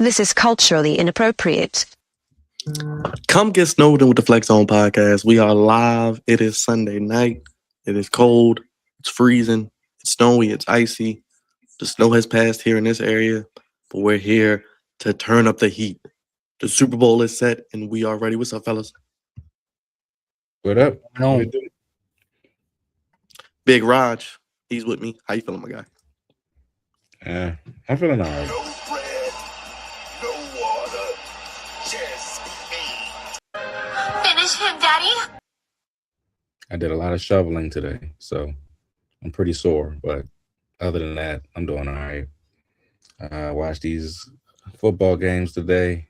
This is culturally inappropriate. Come get snowed in with the Flex On podcast. We are live. It is Sunday night. It is cold. It's freezing. It's snowy. It's icy. The snow has passed here in this area, but we're here to turn up the heat. The Super Bowl is set, and we are ready. What's up, fellas? What up? No. Big Raj, he's with me. How you feeling, my guy? I'm feeling all right. No bread, no water, just meat. Finish him, Daddy. I did a lot of shoveling today, so I'm pretty sore. But other than that, I'm doing all right. Watched these football games today.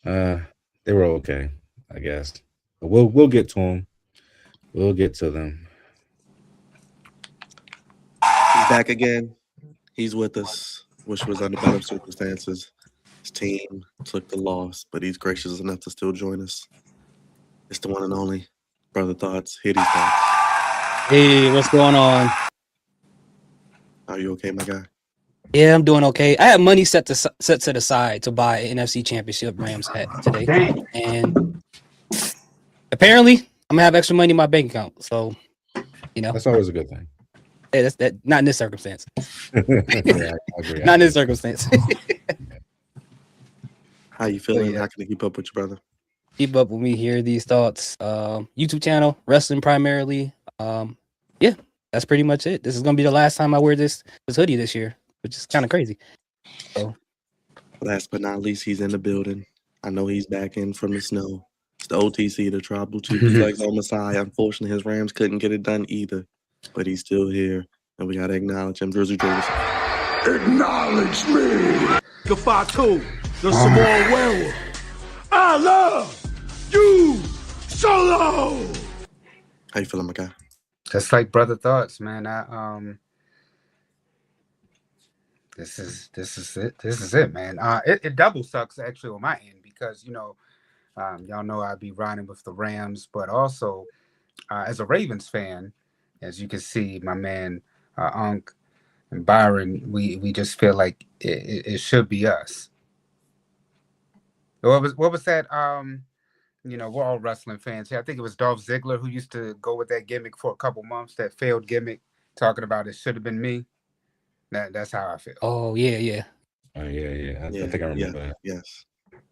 They were okay, I guess. But we'll get to them. We'll get to them. He's back again. He's with us. Wish was under better circumstances. His team took the loss, but he's gracious enough to still join us. It's the one and only Brother Thoughts. Hit his thoughts. Hey, what's going on? Are you okay, my guy? Yeah, I'm doing okay. I had money set to the side to buy an NFC Championship Rams hat today, and apparently I'm gonna have extra money in my bank account. So, That's always a good thing. hey, that's not in this circumstance. Yeah, I agree. Not in this circumstance. How you feeling? yeah. How can I keep up with you, brother? Keep up with me. Hear these thoughts. YouTube channel, wrestling primarily. Yeah, that's pretty much it. This is gonna be the last time I wear this hoodie this year, which is kind of crazy. So Last but not least, he's in the building. I know he's back in from the snow. It's the OTC, the Tribal Two Flex on Messiah. Unfortunately, his Rams couldn't get it done either, but he's still here, and we gotta acknowledge him. Drizzy Davis. Acknowledge me. Gafatu, the Samoan werewolf. I love you solo. How you feeling, my guy? Just like Brother Thoughts, man. This is it. This is it, man. It double sucks actually on my end because y'all know I'd be riding with the Rams, but also as a Ravens fan, as you can see, my man Unc and Byron, we just feel like it should be us. What was that? We're all wrestling fans here. I think it was Dolph Ziggler who used to go with that gimmick for a couple months, that failed gimmick, talking about it should have been me. That's how I feel. oh yeah. Oh, yeah. I think I remember that. Yes.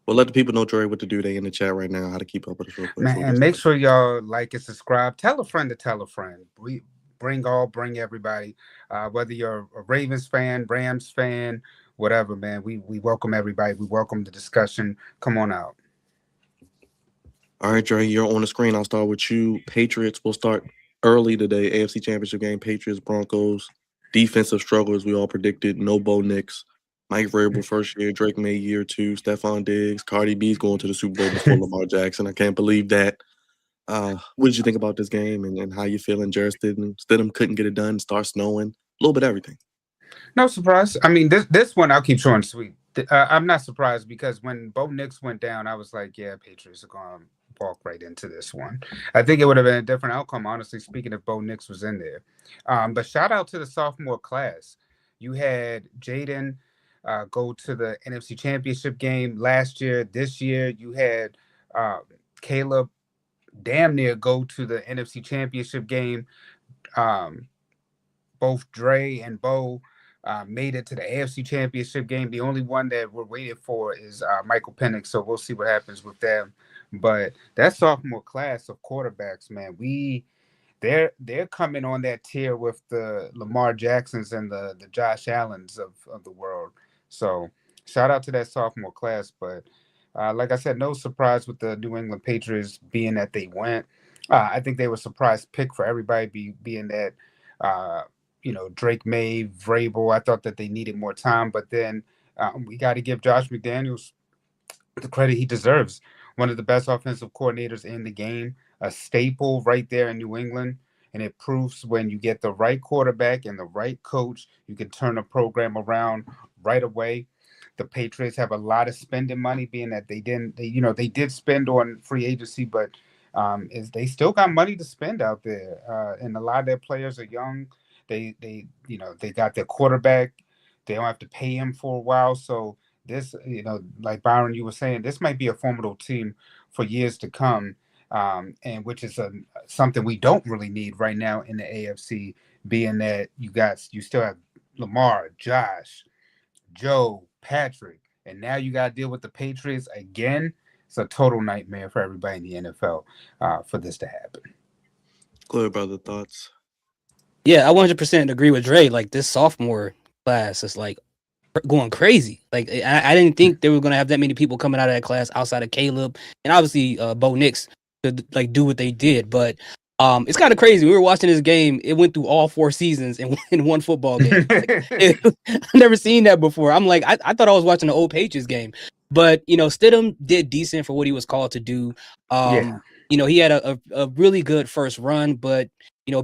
Well, let the people know, Dre, what to do. They in the chat right now, how to keep up with us real quick. Man, and make sure y'all like and subscribe. Tell a friend to tell a friend. We bring everybody. Whether you're a Ravens fan, Rams fan, whatever, man. We welcome everybody. We welcome the discussion. Come on out. All right, Dre, you're on the screen. I'll start with you. Patriots will start early today. AFC Championship game, Patriots, Broncos. Defensive struggle, as we all predicted. No Bo Nix. Mike Vrabel first year. Drake May year two. Stephon Diggs. Cardi B's going to the Super Bowl before Lamar Jackson. I can't believe that. What did you think about this game and how you feeling? Jarrett Stidham couldn't get it done. Start snowing. A little bit of everything. No surprise. I mean, this one I'll keep short and sweet. I'm not surprised because when Bo Nix went down, I was like, yeah, Patriots are going to walk right into this one. I think it would have been a different outcome, honestly speaking, if Bo Nix was in there. But shout out to the sophomore class. You had Jaden go to the NFC Championship game last year. This year, you had Caleb damn near go to the NFC Championship game. Both Dre and Bo made it to the AFC Championship game. The only one that we're waiting for is Michael Penix, so we'll see what happens with them. But that sophomore class of quarterbacks, man, they're coming on that tier with the Lamar Jacksons and the Josh Allens of the world. So shout out to that sophomore class. But like I said, no surprise with the New England Patriots being that they went. I think they were a surprise pick for everybody being that, Drake May, Vrabel. I thought that they needed more time. But then we got to give Josh McDaniels the credit he deserves. One of the best offensive coordinators in the game, a staple right there in New England. And it proves when you get the right quarterback and the right coach, you can turn a program around right away. The Patriots have a lot of spending money, being that they did spend on free agency, but they still got money to spend out there. And a lot of their players are young. They got their quarterback. They don't have to pay him for a while. So this, like Byron, you were saying, this might be a formidable team for years to come, and which is something we don't really need right now in the AFC, being that you still have Lamar, Josh, Joe, Patrick, and now you got to deal with the Patriots again. It's a total nightmare for everybody in the NFL for this to happen. Clear, brother, thoughts? Yeah, I 100% agree with Dre. Like, this sophomore class is like going crazy. Like, I didn't think they were going to have that many people coming out of that class outside of Caleb and obviously Bo Nix to like do what they did. But it's kind of crazy. We were watching this game. It went through all 4 seasons in one football game. I've never seen that before. I'm like, I thought I was watching the old Patriots game. But, Stidham did decent for what he was called to do. He had a really good first run, but,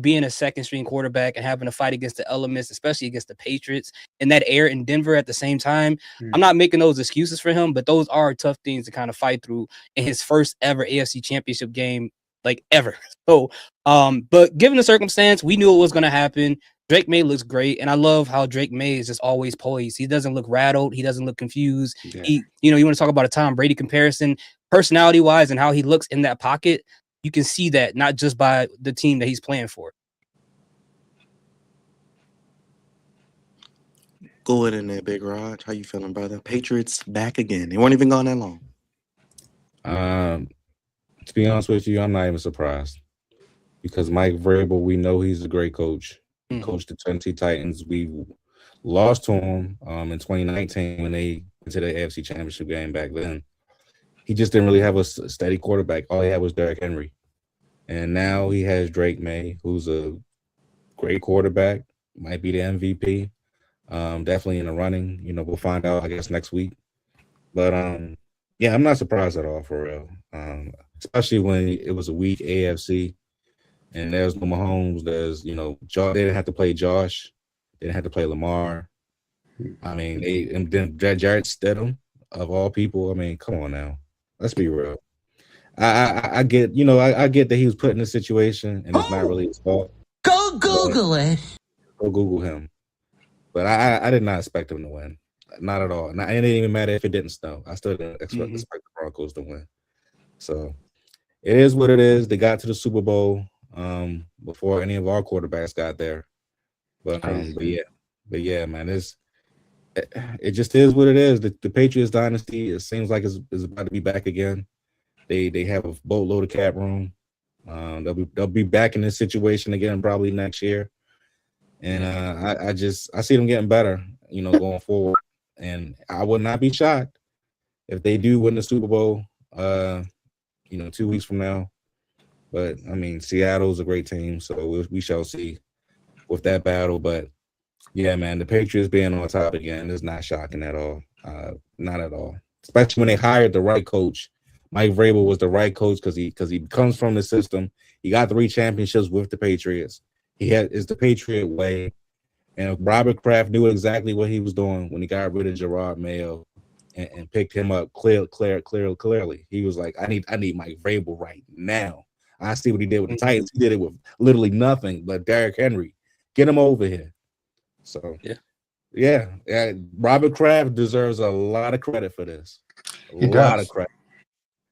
being a second string quarterback and having to fight against the elements, especially against the Patriots and that air in Denver at the same time, I'm not making those excuses for him, but those are tough things to kind of fight through in his first ever AFC Championship game, like ever. So, but given the circumstance, we knew it was going to happen. Drake May looks great, and I love how Drake May is just always poised. He doesn't look rattled. He doesn't look confused. Yeah. You want to talk about a Tom Brady comparison, personality-wise, and how he looks in that pocket. You can see that not just by the team that he's playing for. Go ahead in there, Big Raj. How you feeling, brother? Patriots back again. They weren't even gone that long. To be honest with you, I'm not even surprised because Mike Vrabel, we know he's a great coach. Mm-hmm. Coached the Tennessee Titans. We lost to him in 2019 when they went to the AFC Championship game back then. He just didn't really have a steady quarterback. All he had was Derrick Henry. And now he has Drake May, who's a great quarterback, might be the MVP. Definitely in the running. We'll find out, I guess, next week. But, I'm not surprised at all, for real. Especially when it was a weak AFC. And there's no Mahomes. There's, they didn't have to play Josh. They didn't have to play Lamar. I mean, and then Jarrett Stidham, of all people. I mean, come on now. Let's be real. I get, I get that he was put in a situation and it's not really his fault. Go Google it. Go Google him. But I did not expect him to win. Not at all. And it didn't even matter if it didn't snow. I still didn't expect the Broncos to win. So it is what it is. They got to the Super Bowl before any of our quarterbacks got there. But yeah, man, it just is what it is. The Patriots dynasty, it seems like is about to be back again. They have a boatload of cap room. They'll be back in this situation again probably next year. And I see them getting better, going forward. And I would not be shocked if they do win the Super Bowl 2 weeks from now. But I mean, Seattle's a great team, so we shall see with that battle. But yeah, man, the Patriots being on top again is not shocking at all. Not at all. Especially when they hired the right coach. Mike Vrabel was the right coach because he comes from the system. He got 3 championships with the Patriots. Is the Patriot way. And Robert Kraft knew exactly what he was doing when he got rid of Gerard Mayo and picked him up clearly. He was like, I need Mike Vrabel right now. I see what he did with the Titans. He did it with literally nothing but Derrick Henry. Get him over here. So yeah. Robert Kraft deserves a lot of credit for this. A lot of credit.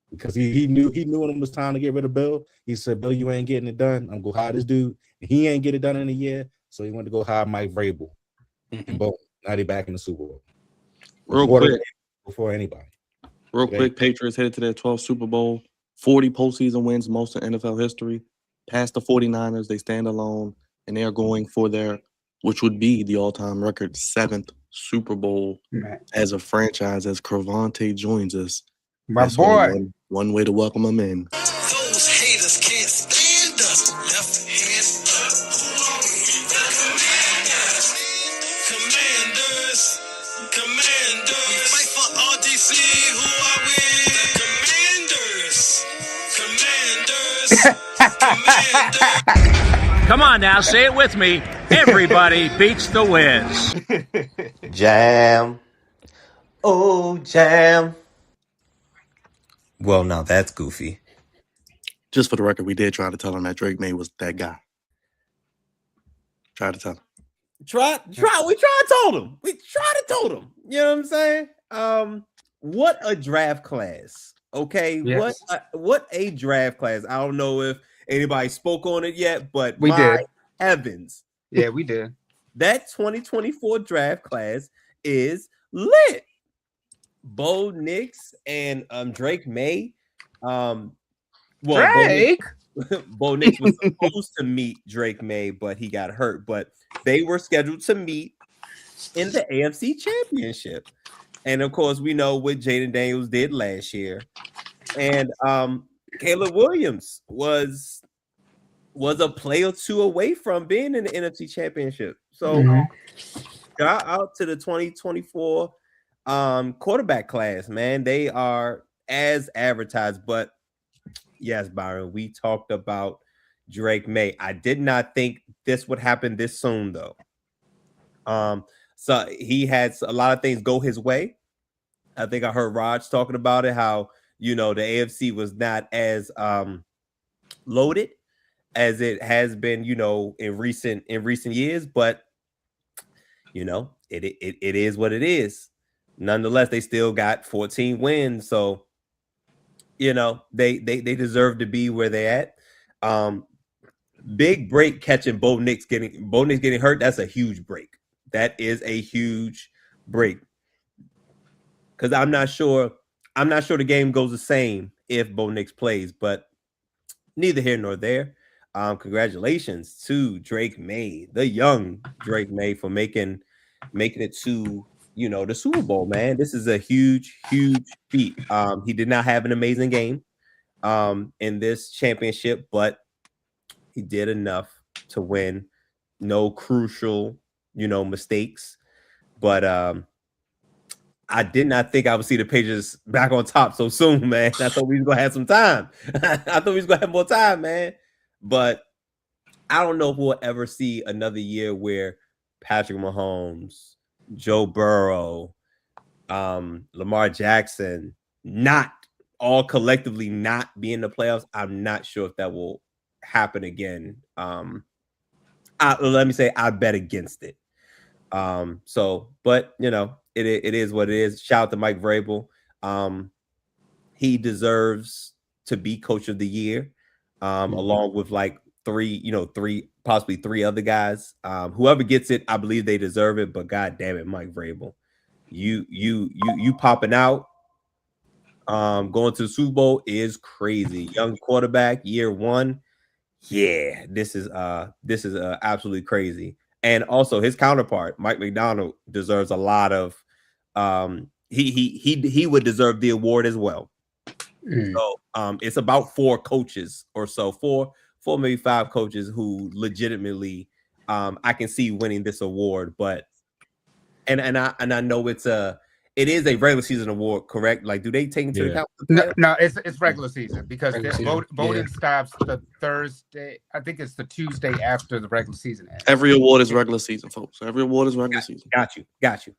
Because he knew when it was time to get rid of Bill. He said, Bill, you ain't getting it done. I'm gonna hire this dude. He ain't get it done in a year. So he went to go hire Mike Vrabel. And boom, now they back in the Super Bowl. Real quick. Before anybody. Quick, Patriots headed to their 12th Super Bowl. 40 postseason wins, most in NFL history. Past the 49ers, they stand alone. And they are going for which would be the all-time record, 7th Super Bowl as a franchise as Cravante joins us. My boy. One way to welcome him in. Those haters can't stand us. Left hand up. Commanders. We fight for RDC. Who are we? Commanders. Come on now, say it with me. Everybody beats the Wiz. Jam. Oh, jam. Well, now that's goofy. Just for the record, we did try to tell him that Drake May was that guy. Try to tell him. We tried to told him. You know what I'm saying? What a draft class. Okay, Yes. what a draft class. I don't know if anybody spoke on it yet, but We my did. heavens, Yeah, we did. that 2024 draft class is lit. Bo Nix and Drake May. Well, Drake. Bo Nix was supposed to meet Drake May, but he got hurt. But they were scheduled to meet in the AFC Championship. And of course, we know what Jaden Daniels did last year. And Caleb Williams was a play or two away from being in the NFC Championship. So shout out to the 2024 quarterback class, man. They are as advertised. But yes, Byron, we talked about Drake May. I did not think this would happen this soon, though. So he had a lot of things go his way. I think I heard Raj talking about it, how, you know, the AFC was not as loaded as it has been, you know, in recent years, but you know, it is what it is. Nonetheless, they still got 14 wins, so you know, they deserve to be where they're at. Big break catching Bo Nix getting hurt. That's a huge break. That is a huge break. Because I'm not sure the game goes the same if Bo Nix plays, but neither here nor there. Congratulations to Drake May, the young Drake May, for making it to, you know, the Super Bowl, man. This is a huge feat. He did not have an amazing game in this championship, but he did enough to win. No crucial, you know, mistakes. But I did not think I would see the Patriots back on top so soon, man. I thought we was gonna have some time. I thought we was gonna have more time, man. But I don't know if we'll ever see another year where Patrick Mahomes, Joe Burrow, Lamar Jackson, not all collectively not be in the playoffs. I'm not sure if that will happen again. Let me say I bet against it. But you know, it is what it is. Shout out to Mike Vrabel. He deserves to be coach of the year, along with like possibly three other guys. Whoever gets it, I believe they deserve it. But god damn it, Mike Vrabel, you popping out, going to the Super Bowl is crazy. Young quarterback, year one. Yeah, this is absolutely crazy. And also his counterpart, Mike McDonald, deserves a lot of he would deserve the award as well. So it's about 4 coaches or so, four maybe 5 coaches who legitimately I can see winning this award. But and I know it is a regular season award, correct? Like, do they take into account? No, it's regular season because voting stops the Thursday. I think it's the Tuesday after the regular season ends. Every award is regular season, folks. Every award is regular season. Got you.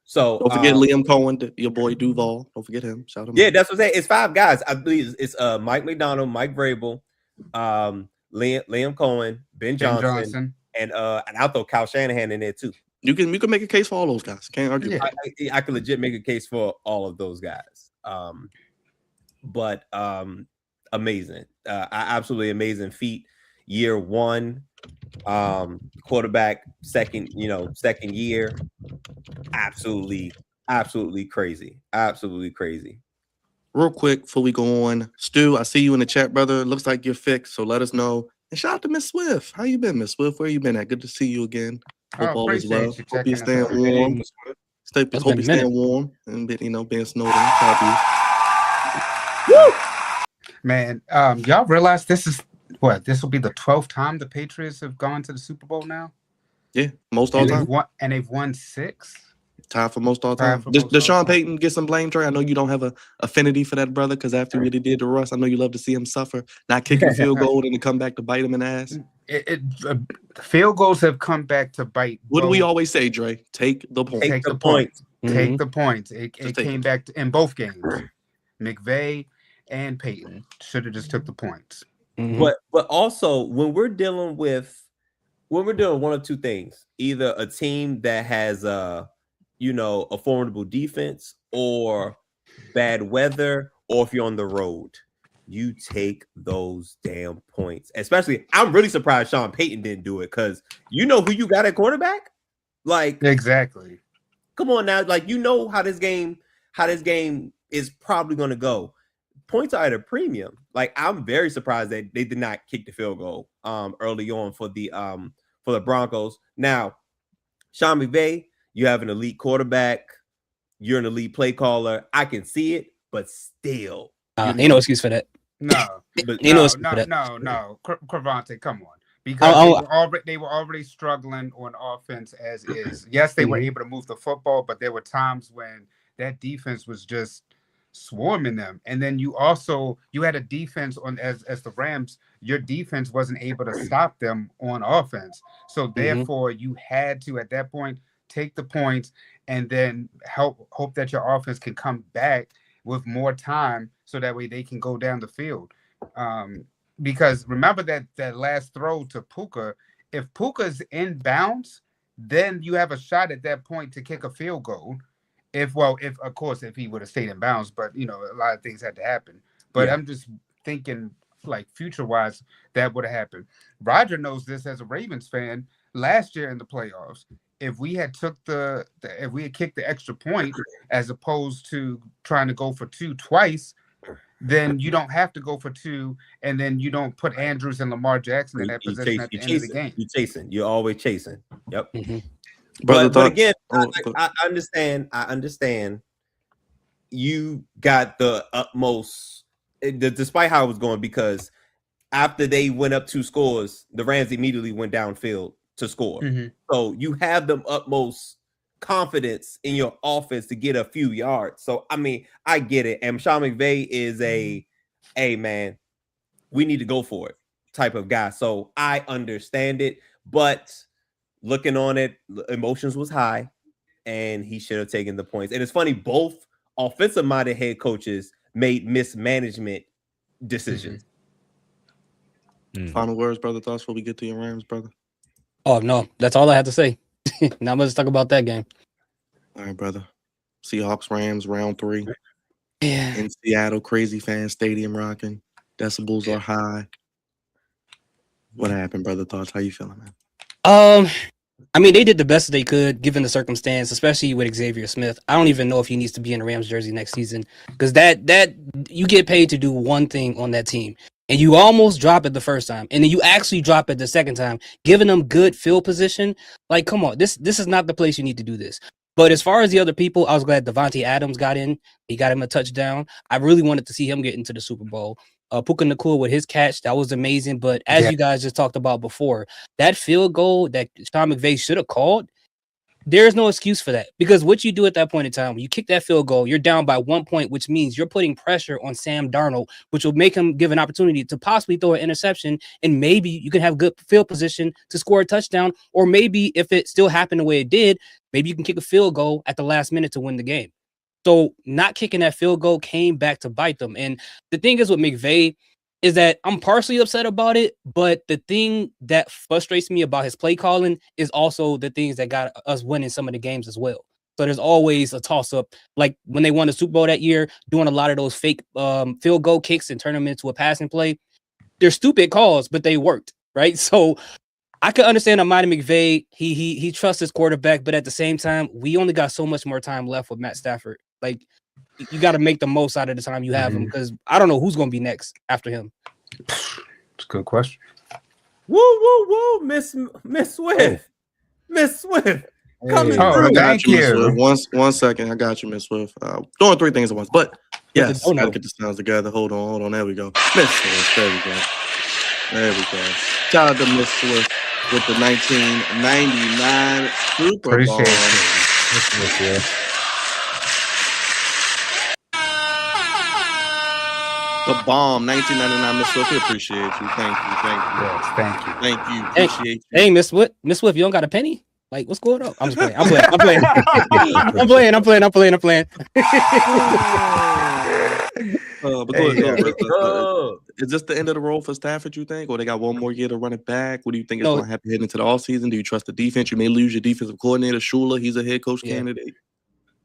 So don't forget Liam Cohen, your boy Duval. Don't forget him. Shout him. Yeah, that's what I'm saying. It's 5 guys. I believe it's Mike McDonald, Mike Vrabel, Liam Cohen, Ben Johnson, and I'll throw Kyle Shanahan in there too. You can make a case for all those guys. Can't argue. Yeah. I can legit make a case for all of those guys. But amazing. Absolutely amazing feat. Year one, quarterback, second year. Absolutely crazy. Absolutely crazy. Real quick before we go on, Stu, I see you in the chat, brother. Looks like you're fixed, so let us know. And shout out to Miss Swift. How you been, Miss Swift? Where you been at? Good to see you again. Hope all is well. Hope you're staying warm. Hope you're staying warm and being snowed in. Woo! Man, y'all realize this will be the 12th time the Patriots have gone to the Super Bowl now? Yeah, most all time. They've won 6. Time for most all time. Does Sean Payton get some blame, Trey? I know you don't have an affinity for that brother because after what he did to Russ, I know you love to see him suffer, not kicking a field goal and to come back to bite him in the ass. Field goals have come back to bite. What do we always say, Dre? Take the point. Take the points. Take the points. It came back in both games. McVay and Payton should have just took the points. But also when we're dealing with one of two things, either a team that has a formidable defense or bad weather, or if you're on the road, you take those damn points. Especially, I'm really surprised Sean Payton didn't do it because you know who you got at quarterback. Like, exactly. Come on now, like how this game is probably going to go. Points are at a premium. Like, I'm very surprised that they did not kick the field goal early on for the Broncos. Now, Sean McVay, you have an elite quarterback. You're an elite play caller. I can see it, but still, ain't no excuse for that. No, but no, Cravante, come on. Because they were already struggling on offense as is. Yes, they were able to move the football, but there were times when that defense was just swarming them. And then you had a defense as the Rams, your defense wasn't able to stop them on offense. So therefore you had to, at that point, take the points and then hope that your offense can come back with more time so that way they can go down the field. Because remember that last throw to Puka, if Puka's in bounds, then you have a shot at that point to kick a field goal. If he would have stayed in bounds, but a lot of things had to happen. But I'm just thinking, like, future wise, that would have happened. Roger knows this as a Ravens fan. Last year in the playoffs, if we had kicked the extra point as opposed to trying to go for 2 twice, then you don't have to go for 2, and then you don't put Andrews and Lamar Jackson in that position at the end of the game. You're chasing. You're always chasing. Yep. But again, I understand. I understand. You got the utmost, despite how it was going, because after they went up 2 scores, the Rams immediately went downfield to score. So you have the utmost confidence in your offense to get a few yards. So I mean, I get it. And Sean McVay is hey man, we need to go for it type of guy. So I understand it, but looking on it, emotions was high, and he should have taken the points. And it's funny, both offensive-minded head coaches made mismanagement decisions. Final words, brother. Thoughts before we get to your Rams, brother? Oh no, that's all I had to say. Now let's talk about that game. All right, brother. Seahawks, Rams, round 3. Yeah. In Seattle, crazy fan stadium rocking. Decibels are high. What happened, brother? Thoughts? How you feeling, man? I mean, they did the best they could given the circumstance, especially with Xavier Smith. I don't even know if he needs to be in a Rams jersey next season, because that you get paid to do one thing on that team, and you almost drop it the first time, and then you actually drop it the second time, giving them good field position. Like, come on, this is not the place you need to do this. But as far as the other people, I was glad Devontae Adams got in. He got him a touchdown. I really wanted to see him get into the Super Bowl. Puka Nacua with his catch, that was amazing. But as you guys just talked about before, that field goal that Sean McVay should have called, there's no excuse for that. Because what you do at that point in time, when you kick that field goal, you're down by 1 point, which means you're putting pressure on Sam Darnold, which will make him give an opportunity to possibly throw an interception, and maybe you can have good field position to score a touchdown, or maybe if it still happened the way it did, maybe you can kick a field goal at the last minute to win the game. So not kicking that field goal came back to bite them. And the thing is with McVay is that I'm partially upset about it, but the thing that frustrates me about his play calling is also the things that got us winning some of the games as well. So there's always a toss-up. Like when they won the Super Bowl that year, doing a lot of those fake field goal kicks and turn them into a passing play. They're stupid calls, but they worked, right? So I could understand Amadi McVay. He trusts his quarterback, but at the same time, we only got so much more time left with Matt Stafford. Like, you got to make the most out of the time you have him, because I don't know who's going to be next after him. It's a good question. Woo, Miss Swift. Miss Swift. Coming through. Thank you. One second. I got you, Miss Swift. Doing 3 things at once. But yes, gotta get the sounds together. Hold on. There we go. Miss Swift. There we go. Shout out to Miss Swift with the 1999 Super Bowl. Appreciate it. The bomb, 1999, Miss Swift. We appreciate you. Thank you. Yes, thank you. Appreciate you. Hey, Miss Swift, you don't got a penny? Like, what's going on? I'm just playing. I'm playing. I'm playing. But is this the end of the road for Stafford, you think? Or they got one more year to run it back? What do you think is going to happen heading into the offseason? Do you trust the defense? You may lose your defensive coordinator, Shula. He's a head coach candidate.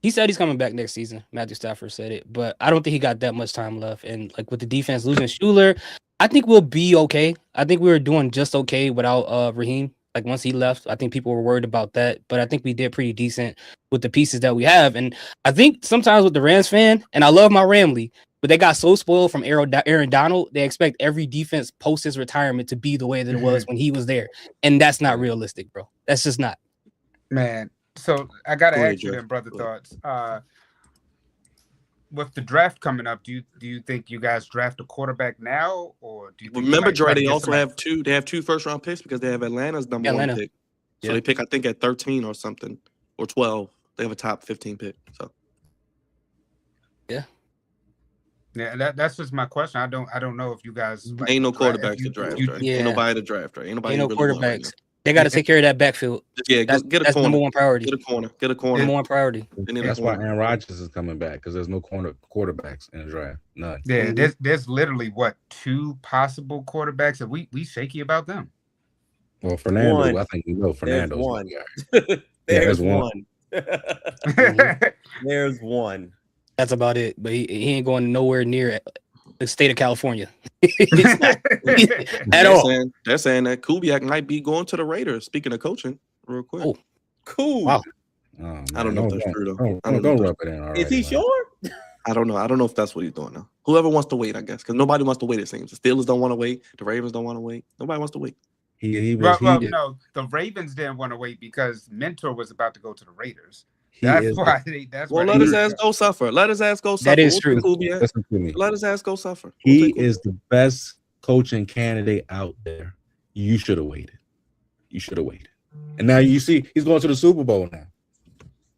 He said he's coming back next season. Matthew Stafford said it, but I don't think he got that much time left. And like with the defense losing Schuler, I think we'll be okay. I think we were doing just okay without Raheem. Like once he left, I think people were worried about that, but I think we did pretty decent with the pieces that we have. And I think sometimes with the Rams fan, and I love my Ramley, but they got so spoiled from Aaron Donald, they expect every defense post his retirement to be the way that it was when he was there, and that's not realistic, bro. That's just not. Man, so I gotta Go ahead, ask you Jeff. then, brother. Go ahead. Thoughts. With the draft coming up, do you think you guys draft a quarterback now, or do you think Remember, you might Dre, they get also somebody- have two. They have 2 first-round picks because they have Atlanta's number Atlanta. one pick. So Yeah. they pick, I think, at 13 or something, or 12. They have a top 15 pick. So Yeah, that's just my question. I don't know if you guys like, ain't no draft- if quarterbers to you- draft. you- Dre. Yeah. Ain't nobody to draft. Dre. Ain't nobody Ain't no really want right quarterbacks. They got to take care of that backfield. now. Yeah, That's, get a that's corner. number one priority. Get a corner. Get a corner. Number one priority. And then That's a why corner. Aaron Rodgers is coming back because there's no quarterbacks in the draft. None. Yeah, there's literally what 2 possible quarterbacks, and we shaky about them. Well, Fernando, One. I think we know There's Fernando's one. the guy. There's there's one. one. There's one. That's about it. But he ain't going nowhere near the state of California at all. They're saying that Kubiak might be going to the Raiders. Speaking of coaching, real quick. Oh. Cool. Wow. Oh, man, I don't know if that's true though. Don't, I don't don't know. rub it in already. Is he man. sure? I don't know. I don't know if that's what he's doing now. Whoever wants to wait, I guess, because nobody wants to wait. It seems the Steelers don't want to wait. The Ravens don't want to wait. Nobody wants to wait. He Well, was. no, the Ravens didn't want to wait because Mentor was about to go to the Raiders. He That's is. why. That's Well, why let they- his ass go suffer. Let his ass go suffer. That is We'll true. take Kubiak. Listen to me. Let his ass go suffer. We'll He take Kubiak. is the best coaching candidate out there. You should have waited. You should have waited. And now you see he's going to the Super Bowl now.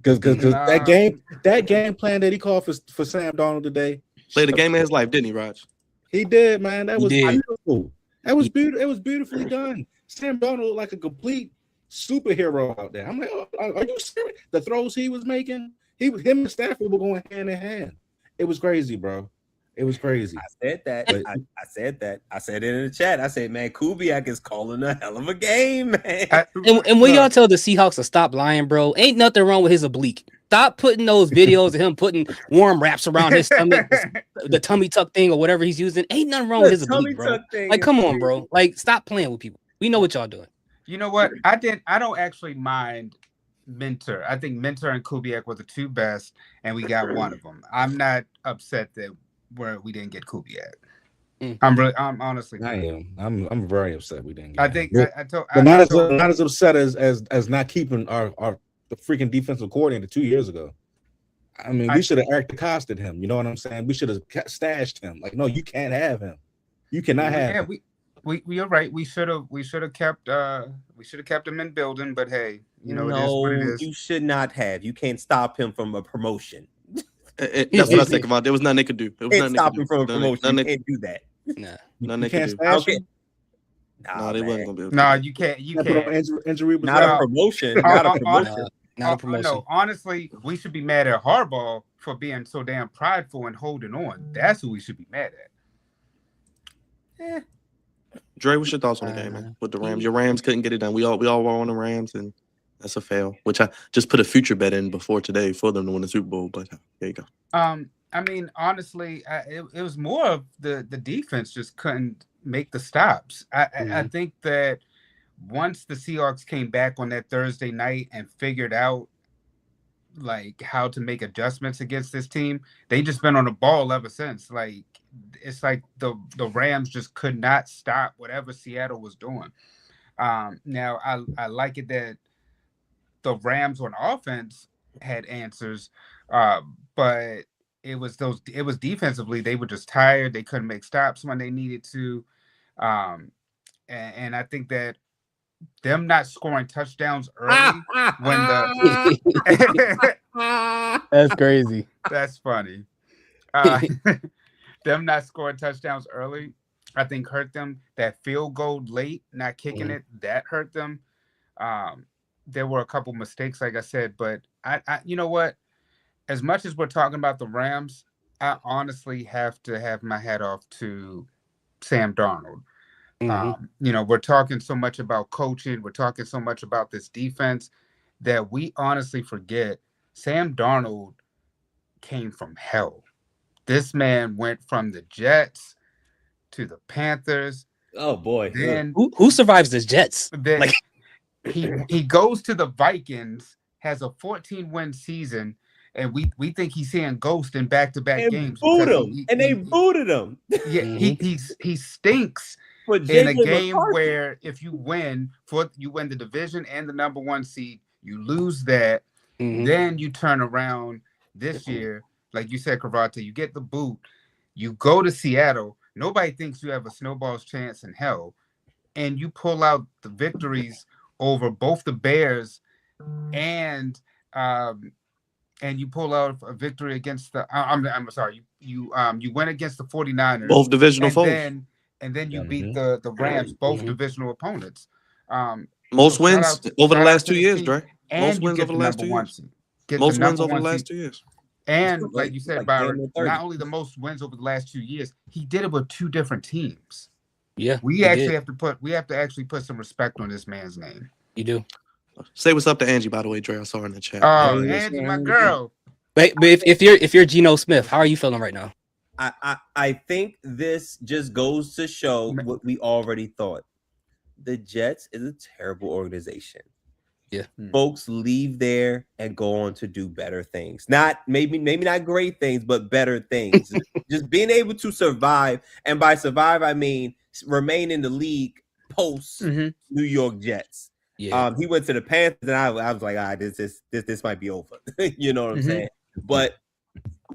Because Nah. that game plan that he called for Sam Darnold today. Played the game of his life, didn't he, Raj? He did, man. That He was did. beautiful. That was beautiful. It was beautifully done. Sam Darnold looked like a complete superhero out there. I'm like, oh, are you serious? The throws he was making, him and Stafford were going hand in hand. It was crazy, bro. It was crazy. I said that. But- I said that. I said it in the chat. I said, man, Kubiak is calling a hell of a game, man. And when y'all tell the Seahawks to stop lying, bro, ain't nothing wrong with his oblique. Stop putting those videos of him putting warm wraps around his stomach, the tummy tuck thing or whatever he's using. Ain't nothing wrong with his oblique, bro. Like, come on, bro. Like, stop playing with people. We know what y'all doing. You know what? I don't actually mind Mentor. I think Mentor and Kubiak were the 2 best, and we got one of them. I'm not upset that we didn't get Kubiak. I'm honestly. I am. I'm very upset we didn't. Get I him. think But, I told. but I not told- as upset as not keeping our the freaking defensive coordinator 2 years ago. I mean, we should have Eric accosted him. You know what I'm saying? We should have stashed him. Like, no, you can't have him. You cannot have Yeah, him. we are right. We should have kept him in building, but hey, you know, it is no, what it is. you should not have. You can't stop him from a promotion. That's what I think about. There was nothing they could do. There was Can't nothing stop they him could from a do. promotion. Nothing You they- can't do that. Nah. Nothing You they can't could do. stash Okay. him. No, they wasn't gonna be able to. No, do that. you can't. You Can't put on can't. injury Not reserve. a promotion. Not a promotion. Not a promotion. No, honestly, we should be mad at Harbaugh for being so damn prideful and holding on. That's who we should be mad at. Dre, what's your thoughts on the game, man? With the Rams, your Rams couldn't get it done. We all were on the Rams, and that's a fail. Which I just put a future bet in before today for them to win the Super Bowl. But there you go. I mean, honestly, it was more of the defense just couldn't make the stops. I think that once the Seahawks came back on that Thursday night and figured out like how to make adjustments against this team, they just been on the ball ever since. Like it's like the Rams just could not stop whatever Seattle was doing. Now I like it that the Rams on offense had answers, but it was defensively they were just tired. They couldn't make stops when they needed to, and I think that them not scoring touchdowns early when the That's crazy. that's funny. Them not scoring touchdowns early, I think hurt them. That field goal late, not kicking it, that hurt them. There were a couple mistakes, like I said, but I you know what? As much as we're talking about the Rams, I honestly have to have my hat off to Sam Darnold. You know, we're talking so much about coaching, we're talking so much about this defense that we honestly forget Sam Darnold came from hell. This man went from the Jets to the Panthers. Oh boy. Then Who survives the Jets? Then Like- he goes to the Vikings, has a 14-win season, and we think he's seeing ghost in back-to-back And games. boot because him. And they booted him. Yeah, he stinks For in a J.J. game McCarthy. where if you win the division and the number 1 seed, you lose that. Then you turn around this year, like you said, Kravata, you get the boot, you go to Seattle. Nobody thinks you have a snowball's chance in hell, and you pull out the victories over both the Bears and you pull out a victory against the. I'm sorry, you went against the 49ers, Both divisional foes. and then you beat the Rams, both divisional opponents. Most so wins shout out over the shout out last to 2 the years, team. Dre. And Most you wins get over the the last number 2 one years. seed. Get Most the wins number over the one last seed. 2 years. And Like- like you said, like Byron, damn near 30. not only the most wins over the last 2 years, he did it with 2 different teams. Yeah, We he actually did. have to actually put some respect on this man's name. You do. Say what's up to Angie, by the way, Dre. I saw her in the chat. Oh, Hey, Angie, listen, my Angie. girl. But if you're Geno Smith, how are you feeling right now? I think this just goes to show what we already thought. The Jets is a terrible organization. Yeah. Folks leave there and go on to do better things. Not maybe not great things, but better things. Just being able to survive, and by survive I mean remain in the league post New York Jets. Yeah. He went to the Panthers, and I was like, all right, this might be over. You know what I'm saying? But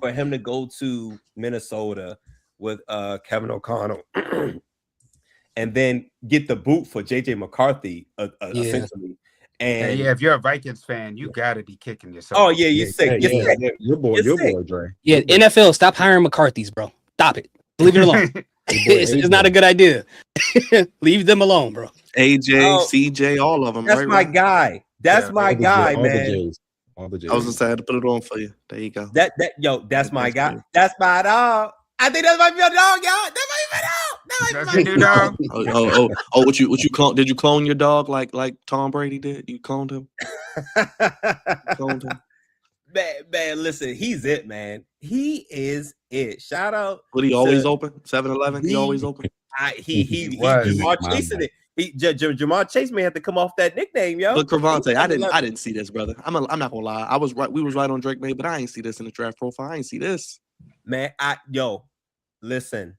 for him to go to Minnesota with Kevin O'Connell and then get the boot for JJ McCarthy, essentially. And Yeah, if you're a Vikings fan, you gotta be kicking yourself. oh yeah, you're sick. You're sick. Your boy, You're your sick. boy, Dre. Yeah, Your boy. NFL, stop hiring McCarthy's, bro. Stop it. Leave it alone. It's not a good idea. Leave them alone, bro. AJ, Oh, CJ, all of them. That's right, my right? guy. That's Yeah, my All the guy, J- all man. The J's. All the J's. I was just saying to put it on for you. There you go. That's my That's guy. good. That's my dog. I think that might be a dog, y'all. That might be a dog. That That's might your be new my dog. Oh! What you clone? Did you clone your dog like Tom Brady did? You cloned him. Cloned him. man, listen, he's it, man. He is it. Shout out. But he always to- open. 7-Eleven. He always open. He was. Jamar chasing it. Jamar Chase may have to come off that nickname, yo. But Cravante, I 7-Eleven. didn't see this, brother. I'm not gonna lie. I was right. We was right on Drake May, but I ain't see this in the draft profile. I ain't see this. Man, listen.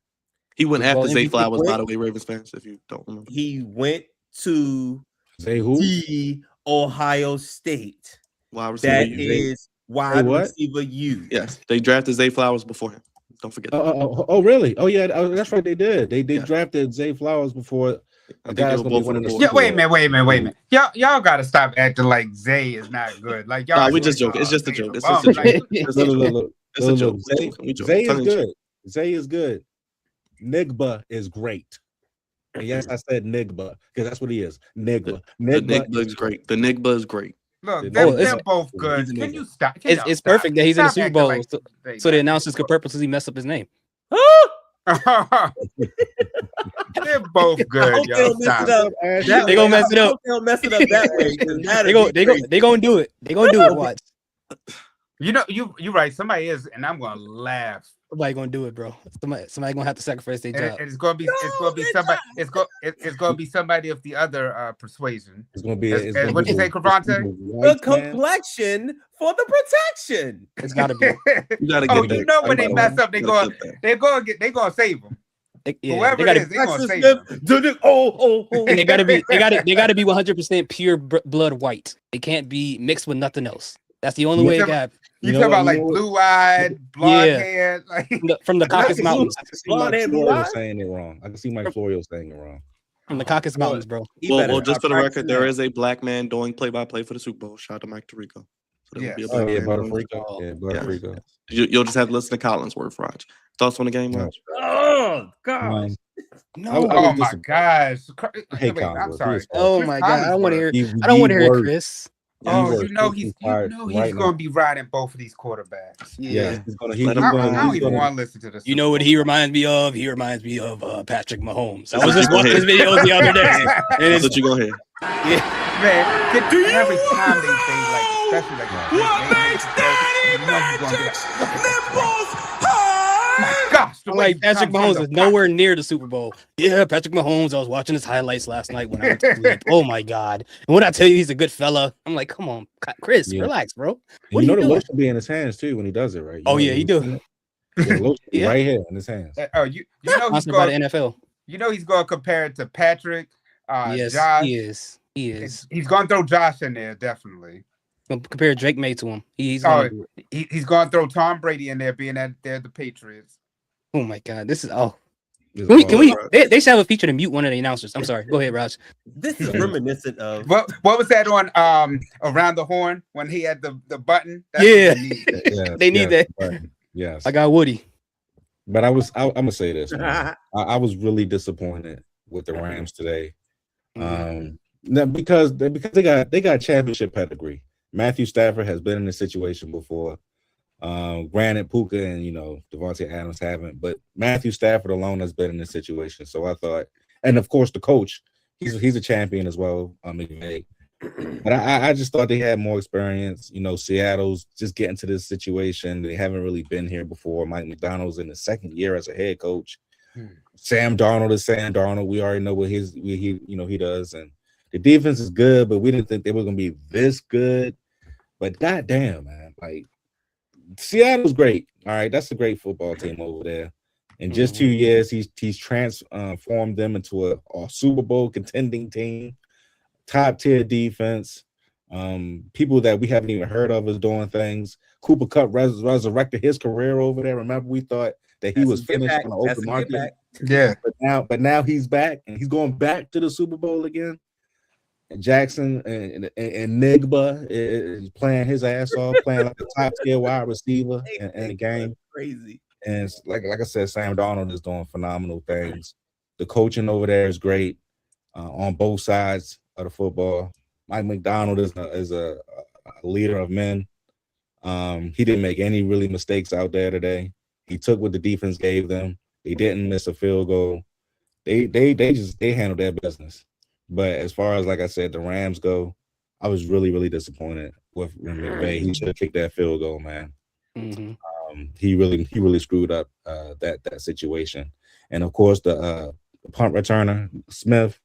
He went after Well, Zay MVP Flowers, by point. the way, Ravens fans. If you don't remember, He went to Say who? the Ohio State. wide receiver. That U. is wide what? receiver U. Yes, they drafted Zay Flowers before him. Don't forget. that. Oh, really? Oh, yeah. That's right. They did. They Yeah. drafted Zay Flowers before. I think guy's they were gonna be both one on of the the- board. Yeah, wait a minute. Y'all gotta stop acting like Zay is not good. Like y'all. Nah, we act just like, joking. It's just a Zay's joke. It's bum. just a joke. Like, It's a joke. It's a joke. Zay, We joke. Zay is Tongue in cheek. good. Zay is good. Nigba is great. And yes, I said Nigba because that's what he is. Nigba. The Nigba Nigba is great. The Nigba is great. Look, Oh, they're it's- both he's good. a Can nigga. you stop? It's perfect that he's in the Super Bowl, so the announcers could purposely mess up his name. They're both good, hope they yo. don't mess Stop. it up. That They gonna way. mess it I up. hope they don't mess it up that way. 'Cause that'd They be crazy. gonna do it. They gonna do it. Watch. You know, you right. Somebody is, and I'm gonna laugh. Somebody gonna do it, bro. Somebody gonna have to sacrifice their And job. it's gonna be somebody. It's gonna be somebody of the other persuasion. It's gonna be. What'd you say, Cravante? The complexion for the protection. It's gotta be. You gotta get Oh, that. you know when they mess up, they gotta go. get that. They gonna save them. Yeah, Whoever they gotta, it is, they gonna save Texas them. Smith, oh. and they gotta be 100% pure blood white. It can't be mixed with nothing else. That's the only way it got You You talk know about what- like you know what- blue-eyed, blonde Yeah. hair, like from the Caucasus Blue- Mountains. I can see Blonde Mike and Florio blonde? saying it wrong. I can see Mike Florio saying it wrong. From the Caucasus Mountains, bro. He Well, better just stop for the record, practicing there that. is a black man doing play-by-play for the Super Bowl. Shout out to Mike Tirico. So there will be a Yes. black Oh yeah, man doing- Butterfreako. Yeah, Butterfreako. You'll just have to listen to Collinsworth, Raj. Thoughts on the game, Raj? Oh God. No. I would oh my disagree. gosh. I hate Wait, I'm Collinsworth. sorry. He's Oh Chris my god, I don't want to Collinsworth. hear. I don't want to hear Chris. Oh, works. you know He's he's fired right gonna now. be riding both of these quarterbacks. Yeah, he's gonna. Let him I go. don't he's even gonna- want to listen to this. You know what he reminds me of? He reminds me of Patrick Mahomes. I That's was what just you watching his gonna videos the other day, and That's it's what you gonna hear. Man, every time they say like especially like What makes Daddy Magic nipples hard? gosh, the I'm way like he Patrick comes from Mahomes the is nowhere near the Super Bowl. Yeah, Patrick Mahomes. I was watching his highlights last night when I went to sleep. Oh my god! And when I tell you he's a good fella, I'm like, come on, Chris, Yeah. relax, bro. And What you are know you the doing? lotion be in his hands too when he does it, right? You Oh know, yeah, he do. Yeah, the lotion be Yeah. right here in his hands. Oh, you know he's Sponsored by the going. NFL. You know he's going to compare it to Patrick, Yes, Josh. he is. He is. He's going to throw Josh in there definitely. Gonna compare Drake May to him. He's Oh, gonna do it. he's going to throw Tom Brady in there, being that they're the Patriots. Oh my god, this is oh. He's Can we? a Can we? baller. They should have a feature to mute one of the announcers. I'm sorry. Go ahead, Raj. This is reminiscent of What was that on Around the Horn when he had the button? That's Yeah. what they need. Yes, They need that. but- yes. I got Woody. But I'm gonna say this, man. I was really disappointed with the Rams today. Now because they got championship pedigree. Matthew Stafford has been in this situation before. Granted, Puka and Devontae Adams haven't, but Matthew Stafford alone has been in this situation. So I thought, and of course the coach, he's a champion as well, McVay. But I just thought they had more experience. Seattle's just getting to this situation. They haven't really been here before. Mike McDonald's in his second year as a head coach. Sam Darnold is Sam Darnold. We already know what he does, and the defense is good, but we didn't think they were gonna be this good. But goddamn, man, like Seattle's great. All right, that's a great football team over there. In just 2 years, he's transformed them into a Super Bowl contending team, top tier defense. People that we haven't even heard of is doing things. Cooper Kupp resurrected his career over there. Remember, we thought that he was finished on the open market. Yeah, but now he's back, and he's going back to the Super Bowl again. And Jackson and Nigba is playing his ass off, playing like a top tier wide receiver in the game. crazy. And it's like I said, Sam Darnold is doing phenomenal things. The coaching over there is great on both sides of the football. Mike McDonald is a leader of men. He didn't make any really mistakes out there today. He took what the defense gave them. They didn't miss a field goal. They handled their business. But as far as, like I said, the Rams go, I was really, really disappointed with McVay. He should have kicked that field goal, man. He really screwed up that situation. And of course, the punt returner Smith,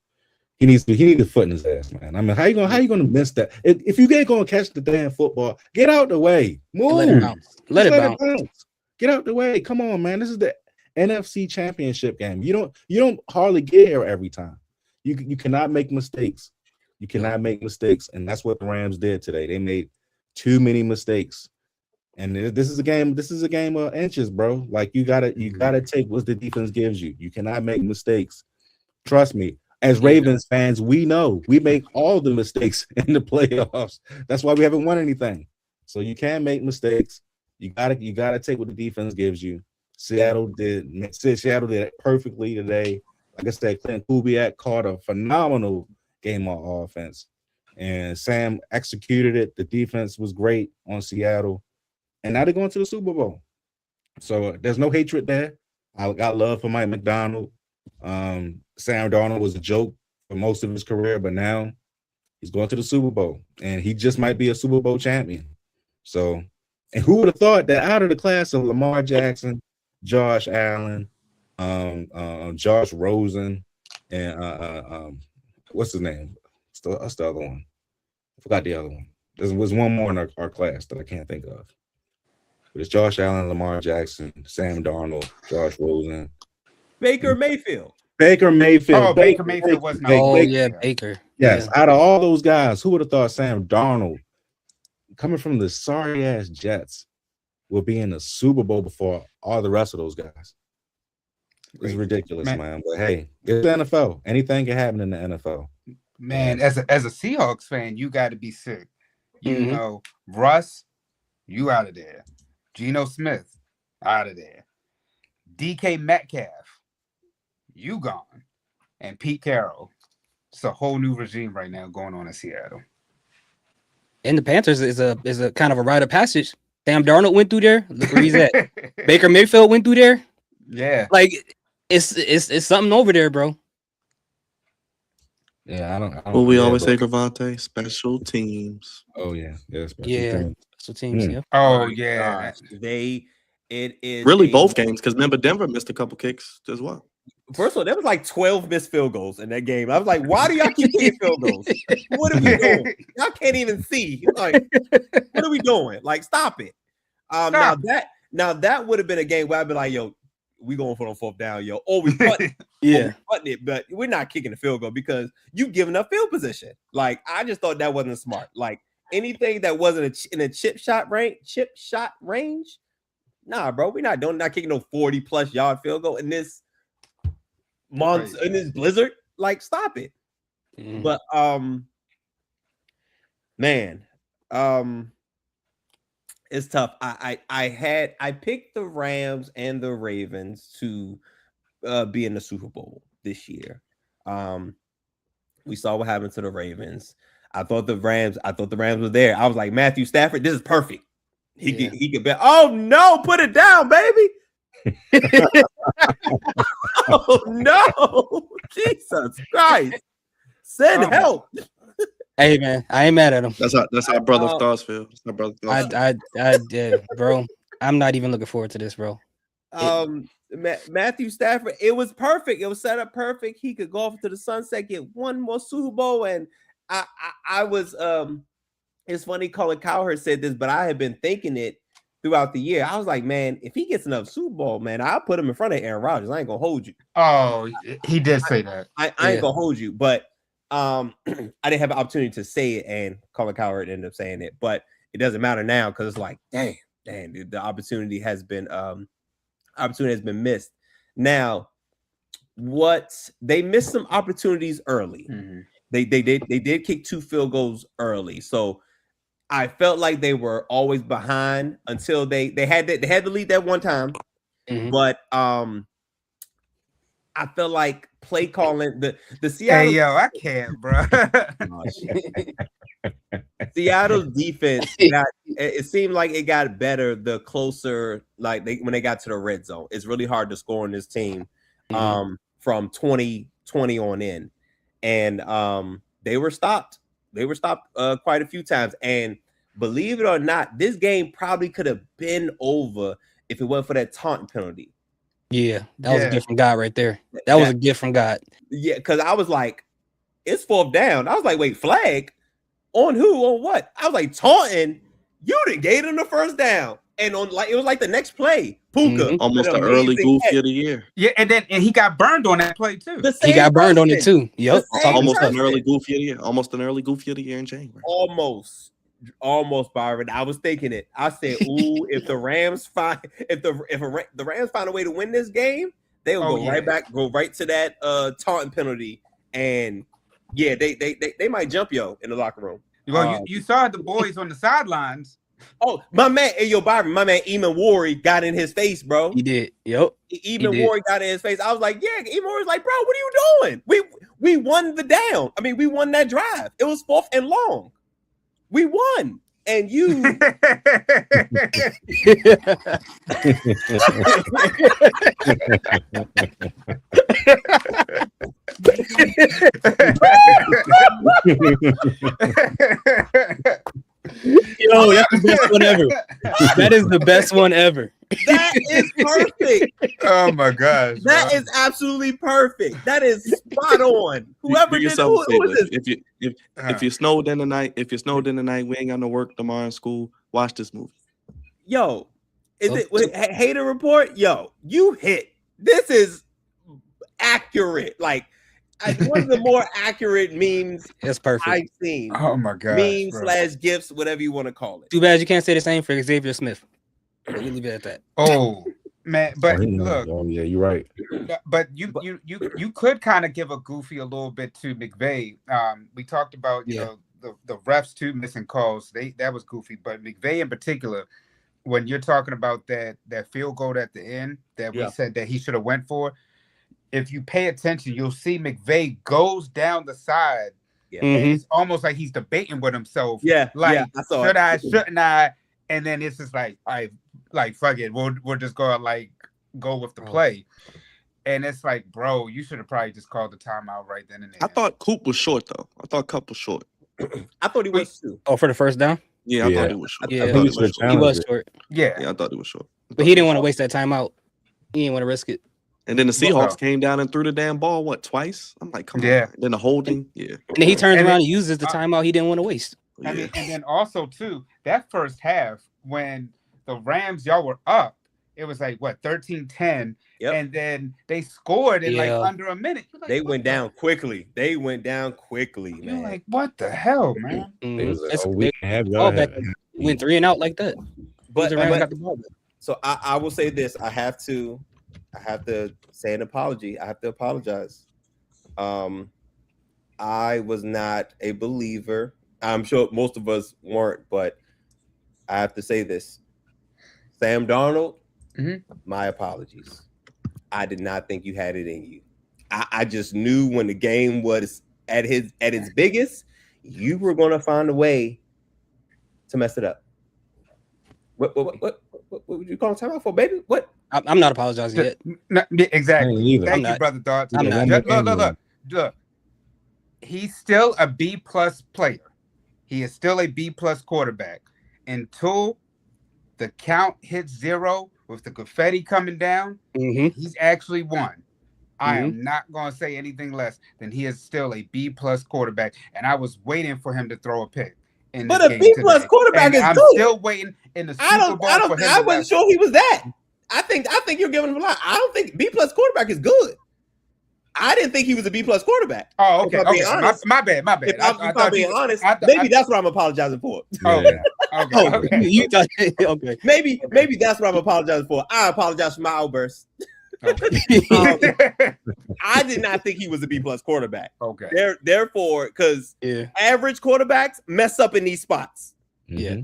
he needs a foot in his ass, man. I mean, how you gonna miss that? If you ain't gonna catch the damn football, get out the way. Move. Let it bounce. Let it bounce. Get out the way. Come on, man. This is the NFC Championship game. You don't hardly get here every time. You cannot make mistakes. You cannot make mistakes, and that's what the Rams did today. They made too many mistakes. And this is a game. This is a game of inches, bro. Like you gotta take what the defense gives you. You cannot make mistakes. Trust me. As Ravens fans, we know we make all the mistakes in the playoffs. That's why we haven't won anything. So you can't make mistakes. You gotta take what the defense gives you. Seattle did it perfectly today. Like I said, Clint Kubiak caught a phenomenal game on offense, and Sam executed it. The defense was great on Seattle. And now they're going to the Super Bowl. So there's no hatred there. I got love for Mike McDonald. Sam Darnold was a joke for most of his career, but now he's going to the Super Bowl. And he just might be a Super Bowl champion. So, and who would have thought that out of the class of Lamar Jackson, Josh Allen, Josh Rosen, and what's his name? What's the other one? I forgot the other one. There was one more in our class that I can't think of. But it's Josh Allen, Lamar Jackson, Sam Darnold, Josh Rosen, Baker Mayfield. Baker Mayfield. Oh, Baker Mayfield was not. Oh yeah, Baker. Yes, Yeah. out of all those guys, who would have thought Sam Darnold, coming from the sorry ass Jets, will be in the Super Bowl before all the rest of those guys? It's ridiculous, man. But hey, it's the NFL. Anything can happen in the NFL. Man, as a Seahawks fan, you got to be sick. You know, Russ, you out of there. Geno Smith, out of there. DK Metcalf, you gone. And Pete Carroll. It's a whole new regime right now going on in Seattle. And the Panthers is a kind of a rite of passage. Sam Darnold went through there. Look where he's at. Baker Mayfield went through there. Yeah. Like it's something over there, bro. Yeah, I don't. What we Yeah, always say, but Gravante, special teams. oh yeah, special Yeah, teams. special teams. Mm. Yep. Oh My yeah. gosh, it is Really, a both games, because remember Denver missed a couple kicks as well. First of all, there was like 12 missed field goals in that game. I was like, why do y'all keep kicking field goals? What are we doing? Y'all can't even see. Like, what are we doing? Like, stop it. Stop. Now that would have been a game where I'd be like, yo, we going for it on fourth down, yo. Or we putting Yeah. it, but we're not kicking the field goal because you giving up field position. Like, I just thought that wasn't smart. Like anything that wasn't in a chip shot range. Nah, bro, we're not kicking no 40+ yard field goal in this month in this blizzard. Like, stop it. Mhm. But man, it's tough. I picked the Rams and the Ravens to be in the Super Bowl this year. We saw what happened to the Ravens. I thought the Rams were there. I was like, Matthew Stafford, this is perfect. He could bet. Oh no, put it down, baby. Oh no, Jesus Christ. Send help. Hey man, I ain't mad at him. That's how brother thoughts feel. That's how brother thoughts I did, bro. I'm not even looking forward to this, bro. Matthew Stafford, it was perfect. It was set up perfect. He could go off to the sunset, get one more Super Bowl. And I was it's funny Colin Cowherd said this, but I had been thinking it throughout the year. I was like, man, if he gets another Super Bowl, man, I'll put him in front of Aaron Rodgers. I ain't gonna hold you. Oh, he did say that. I ain't gonna hold you, but I didn't have an opportunity to say it, and Colin Cowherd ended up saying it, but it doesn't matter now because it's like, dang, the opportunity has been missed. Now, what they missed some opportunities early. Mm-hmm. They did kick 2 field goals early, so I felt like they were always behind until they had to lead that one time. Mhm. But I felt like play calling the Seattle. Hey yo, I can't, bro. Seattle's defense it seemed like it got better the closer, like when they got to the red zone. It's really hard to score on this team from 2020 on in. And they were stopped. Quite a few times. And believe it or not, this game probably could have been over if it wasn't for that taunting penalty. Yeah, that was a gift from God right there. That was a gift from God. Yeah, because I was like, it's 4th down. I was like, wait, flag? On who? On what? I was like, taunting? You done gave him the 1st down. And on like it was like the next play. Puka. Almost the early goofy of the year. Yeah, and he got burned on that play too. He got burned on it too. Yep. Almost an early goofy of the year. Almost an early goofy of the year in January. Almost, Byron. I was thinking it. I said, "Ooh, if the Rams find the Rams find a way to win this game, they will go right to that taunting penalty, and yeah, they might jump in the locker room." Well, you saw the boys on the sidelines. Oh, my man, Byron, my man, Eamon Ward got in his face, bro. He did. Yep. Eamon Ward got in his face. I was like, yeah. Eamon Ward's like, bro, what are you doing? We won the down. I mean, we won that drive. It was 4th and long. We won, and you. Yo, that's the best one ever. That is the best one ever. That is perfect. Oh my gosh, that is absolutely perfect. That is spot on. Whoever did who is this? If you snowed in the night, we ain't got no work tomorrow in school. Watch this movie. Yo, Hater Report? Yo, you hit. This is accurate. Like one of the more accurate memes That's perfect. I've seen. Oh my god. Memes / gifts, whatever you want to call it. Too bad you can't say the same for Xavier Smith. Let me leave it at that. Oh man, but look. Oh yeah, you're right. But you could kind of give a goofy a little bit to McVay. We talked about you know the refs too missing calls. That was goofy, but McVay in particular, when you're talking about that field goal at the end that we said that he should have went for. If you pay attention, you'll see McVay goes down the side. Yeah. And it's almost like he's debating with himself. Yeah. Like, should I, shouldn't I? And then it's just like, fuck it. We'll just go with the play. And it's like, bro, you should have probably just called the timeout right then and there. I thought Coop was short though. I thought Cup was short. I thought he was too. Oh, for the first down? Yeah, I Yeah. thought he was short. Yeah. I I thought think he he was should have short. He was challenged it. short. Yeah. Yeah, I thought he was short. But he didn't want to waste that timeout. He didn't want to risk it. And then the Well, Seahawks came down and threw the damn ball, what, twice? I'm like, come Yeah. on. Then the holding, yeah. And then he turns And around then- and uses the timeout he didn't want to waste. I Yeah. mean, and then also too, that first half when the Rams y'all were up, it was like what 13-10, Yep. and then they scored in Yeah. like under a minute. You're like, They what went the- down quickly. They went down quickly, You're man. like, what the hell, man? It was That's- a week and a half. they- Y'all all had- back- went 3 and out like that. but, The Rams but got the ball back. so I will say this: I have to say an apology. I have to apologize. I was not a believer. I'm sure most of us weren't, but I have to say this: Sam Darnold, Mhm. my apologies. I did not think you had it in you. I just knew when the game was at its biggest, you were going to find a way to mess it up. What would you call a timeout for, baby? What? I'm not apologizing yet. No, yeah, I exactly. ain't either. Thank I'm you, not. brother Dodge. I'm not. Look. He's still a B+ player. He is still a B+ quarterback until the count hits 0 with the confetti coming down. Mm-hmm. He's actually won. I am not going to say anything less than he is still a B+ quarterback, and I was waiting for him to throw a pick. But a B+ quarterback is I'm good. still waiting in the Super I don't. Bowl I don't. for him. I to wasn't mess sure he was that. I think you're giving him a lot. I don't think B+ quarterback is good. I didn't think he was a B+ quarterback. Oh, okay. If I'm being Okay. honest. My bad. If I'm being honest, I thought- maybe that's what I'm apologizing for. Okay. Oh, Okay. you thought okay. Maybe that's what I'm apologizing for. I apologize for my outburst. I did not think he was a B+ quarterback. Okay. Therefore, because Yeah. average quarterbacks mess up in these spots. Yeah.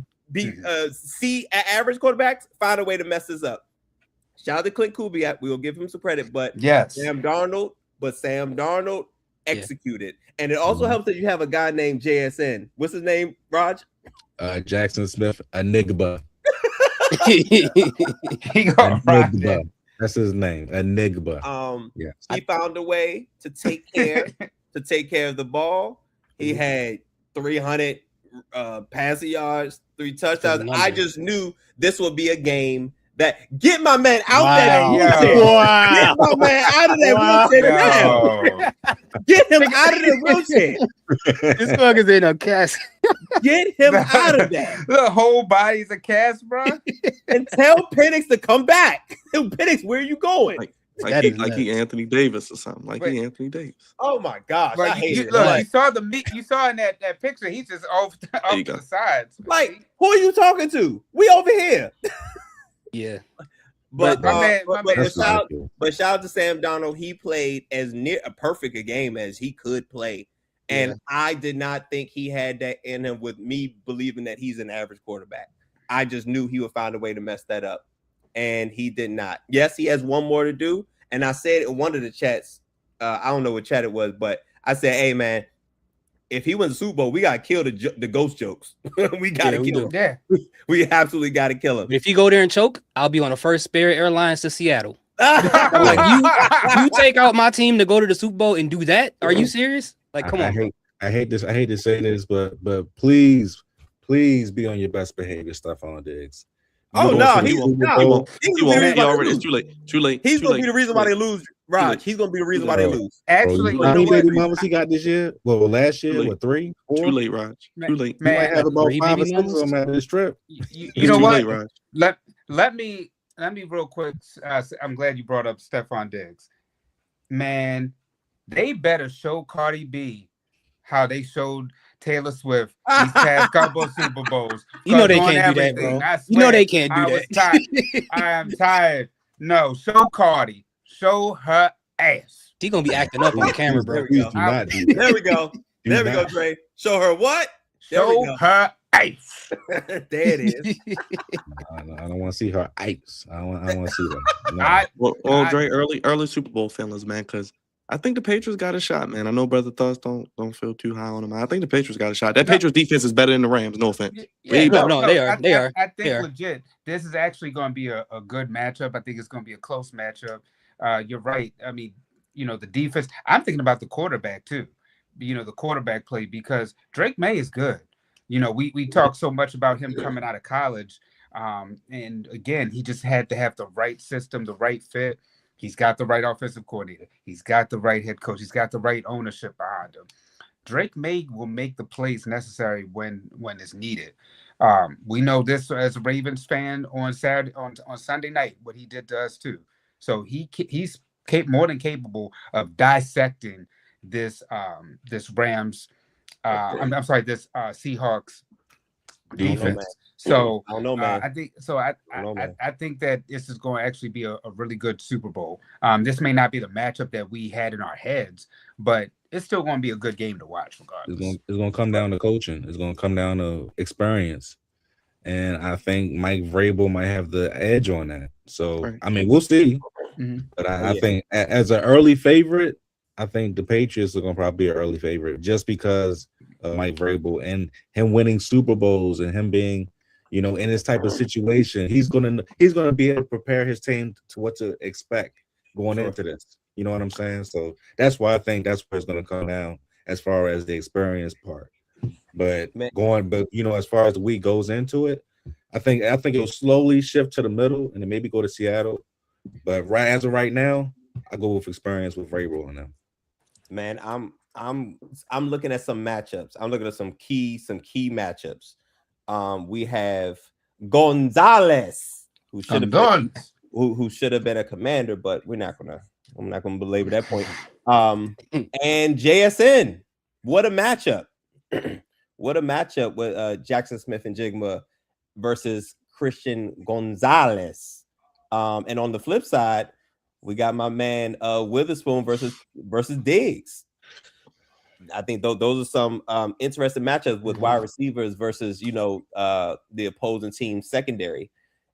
C average quarterbacks find a way to mess this up. Shout out to Clint Kubiak. We will give him some credit, but Yes. Sam Darnold executed. And it also helps that you have a guy named JSN. What's his name, Raj? Jackson Smith, Enigma. He gonna ride that. Enigma. That's his name, Enigma. Yeah. He found a way to take care of the ball. He had 300 passing yards, 3 touchdowns. I just knew this would be a game that get my man out that wheelchair. Get my man out of that wheelchair now. Get him out of the wheelchair. This fuck is in a cast. Get him out of that. The whole body's a cast, bro. And tell Penix to come back. Penix, where are you going? Like he Anthony Davis or something. Like he Anthony Davis. Oh my gosh. But I hate it. look, you saw in that picture, he's just off to the sides. Like, who are you talking to? We over here. Yeah. But That's shout out to Sam Darnold. He played as near a perfect a game as he could play. And I did not think he had that in him with me believing that he's an average quarterback. I just knew he would find a way to mess that up. And he did not. Yes, he has one more to do. And I said in one of the chats, I don't know what chat it was, but I said, hey, man, if he wins the Super Bowl, we got to kill the ghost jokes. We got to kill him. Yeah. We absolutely got to kill him. But if you go there and choke, I'll be on the first Spirit Airlines to Seattle. Like you take out my team to go to the Super Bowl and do that? Are you serious? Like, come on. I hate this. I hate to say this, but please be on your best behavior, Stephon Diggs. Oh no, he won't. It's too late. Too late. He's gonna be the reason why they lose. Raj, he's gonna be the reason why they lose. Actually, how many baby mamas he got this year? Well, last year, what, 3, 4? Too late, Raj. Too late. He might have about 5 or 6 of them at this trip. You know what? Let me real quick. I'm glad you brought up Stephon Diggs. Man, they better show Cardi B how they showed Taylor Swift these past couple of Super Bowls. You know they can't do that, bro. You know they can't do that. I am tired. No, show Cardi. Show her ass. She gonna be acting up on the camera, bro. There we go. There we go, Dre. Show her what? Show her ass. There it is. I don't want to see her ice. I don't want to see that. No. Well, Dre, early Super Bowl feelings, man, because I think the Patriots got a shot, man. I know Brother Thus don't feel too high on them. I think the Patriots got a shot. That Patriots defense is better than the Rams. No offense. Yeah, no, they are. I think legit. This is actually going to be a good matchup. I think it's going to be a close matchup. you're right. I mean, the defense. I'm thinking about the quarterback too. The quarterback play, because Drake May is good. We talk so much about him coming out of college, and again, he just had to have the right system, the right fit. He's got the right offensive coordinator. He's got the right head coach. He's got the right ownership behind him. Drake May will make the plays necessary when it's needed. We know this as a Ravens fan on Saturday on Sunday night, what he did to us too. So he's more than capable of dissecting this Rams. I'm sorry, this Seahawks defense. So I don't know, man. I think so. I think that this is going to actually be a really good Super Bowl. This may not be the matchup that we had in our heads, but it's still going to be a good game to watch regardless. It's going to come down to coaching. It's going to come down to experience. And I think Mike Vrabel might have the edge on that. So, I mean, we'll see. Mm-hmm. But I think as an early favorite, I think the Patriots are going to probably be an early favorite just because of Mike Vrabel and him winning Super Bowls and him being, in this type of situation. He's going to be able to prepare his team to what to expect going into this. You know what I'm saying? So that's why I think that's where it's going to come down as far as the experience part. But as far as the week goes into it, I think it'll slowly shift to the middle and then maybe go to Seattle. But as of right now, I go with experience with Vrabel on them. Man, I'm looking at some matchups. I'm looking at some key matchups. We have Gonzalez, who should have been a commander, but I'm not gonna belabor that point. And JSN, what a matchup! What a matchup with Jaxon Smith-Njigba versus Christian Gonzalez. And on the flip side, we got my man Witherspoon versus Diggs. I think those are some interesting matchups with wide receivers versus the opposing team secondary.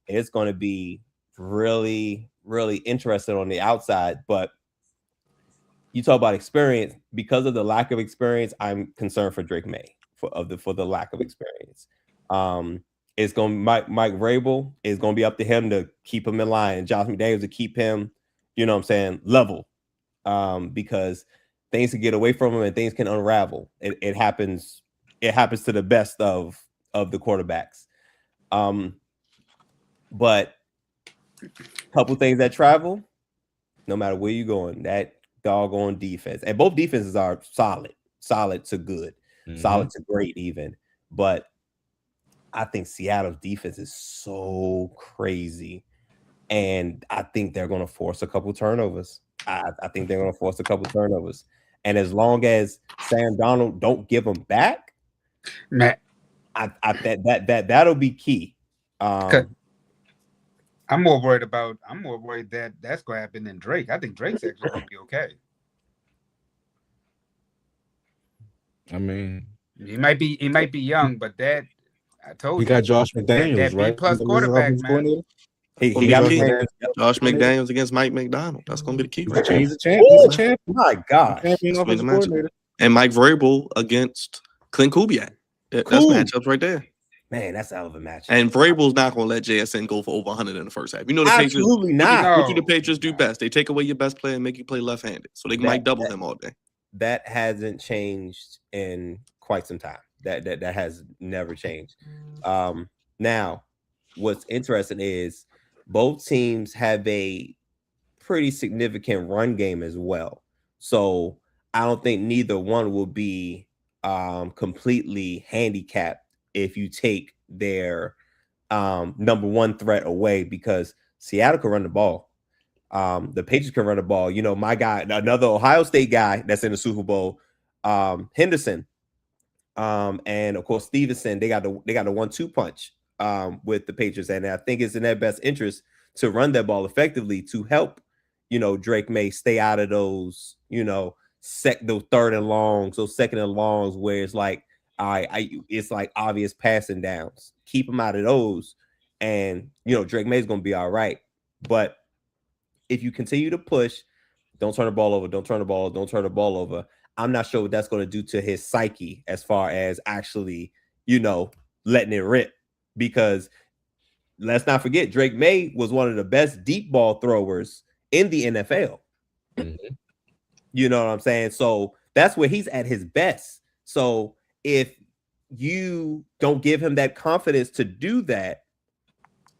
It's going to be really, really interesting on the outside. But you talk about experience. Because of the lack of experience, I'm concerned for Drake May for the lack of experience. It's going to Mike Vrabel is going to be up to him to keep him in line, and Josh McDaniels to keep him, level, because things can get away from him and things can unravel. It happens. It happens to the best of the quarterbacks. But a couple things that travel, no matter where you're going, that doggone defense, and both defenses are solid to good, solid to great even. But I think Seattle's defense is so crazy, and I think they're going to force a couple turnovers. I think they're going to force a couple turnovers. And as long as Sam Darnold don't give them back, Matt, that'll be key. I'm more worried that that's going to happen than Drake. I think Drake's actually going to be okay. I mean, he might be young, but that I told you got Josh McDaniels, right? Plus quarterback, man. He got Josh McDaniels against Mike McDonald. That's going to be the key. Right? He's a champion. He's a champion. My God. And Mike Vrabel against Clint Kubiak. That's matchups right there. Man, that's a hell of a match. And Vrabel's not going to let JSN go for over 100 in the first half. The Absolutely Patriots, not. What do the Patriots do best? They take away your best player and make you play left-handed. So they might double him all day. That hasn't changed in quite some time. That has never changed. Now, what's interesting is both teams have a pretty significant run game as well. So I don't think neither one will be completely handicapped if you take their number one threat away, because Seattle can run the ball. The Patriots can run the ball. My guy, another Ohio State guy that's in the Super Bowl, Henderson, and of course Stevenson. They got the 1-2 punch with the Patriots, and I think it's in their best interest to run that ball effectively to help, Drake May stay out of those, those third and longs, those second and longs where it's like, it's like obvious passing downs. Keep him out of those, and Drake May's gonna be all right. But if you continue to push, don't turn the ball over, don't turn the ball over. I'm not sure what that's going to do to his psyche as far as actually, letting it rip. Because let's not forget, Drake May was one of the best deep ball throwers in the NFL. Mhm. You know what I'm saying? So that's where he's at his best. So if you don't give him that confidence to do that,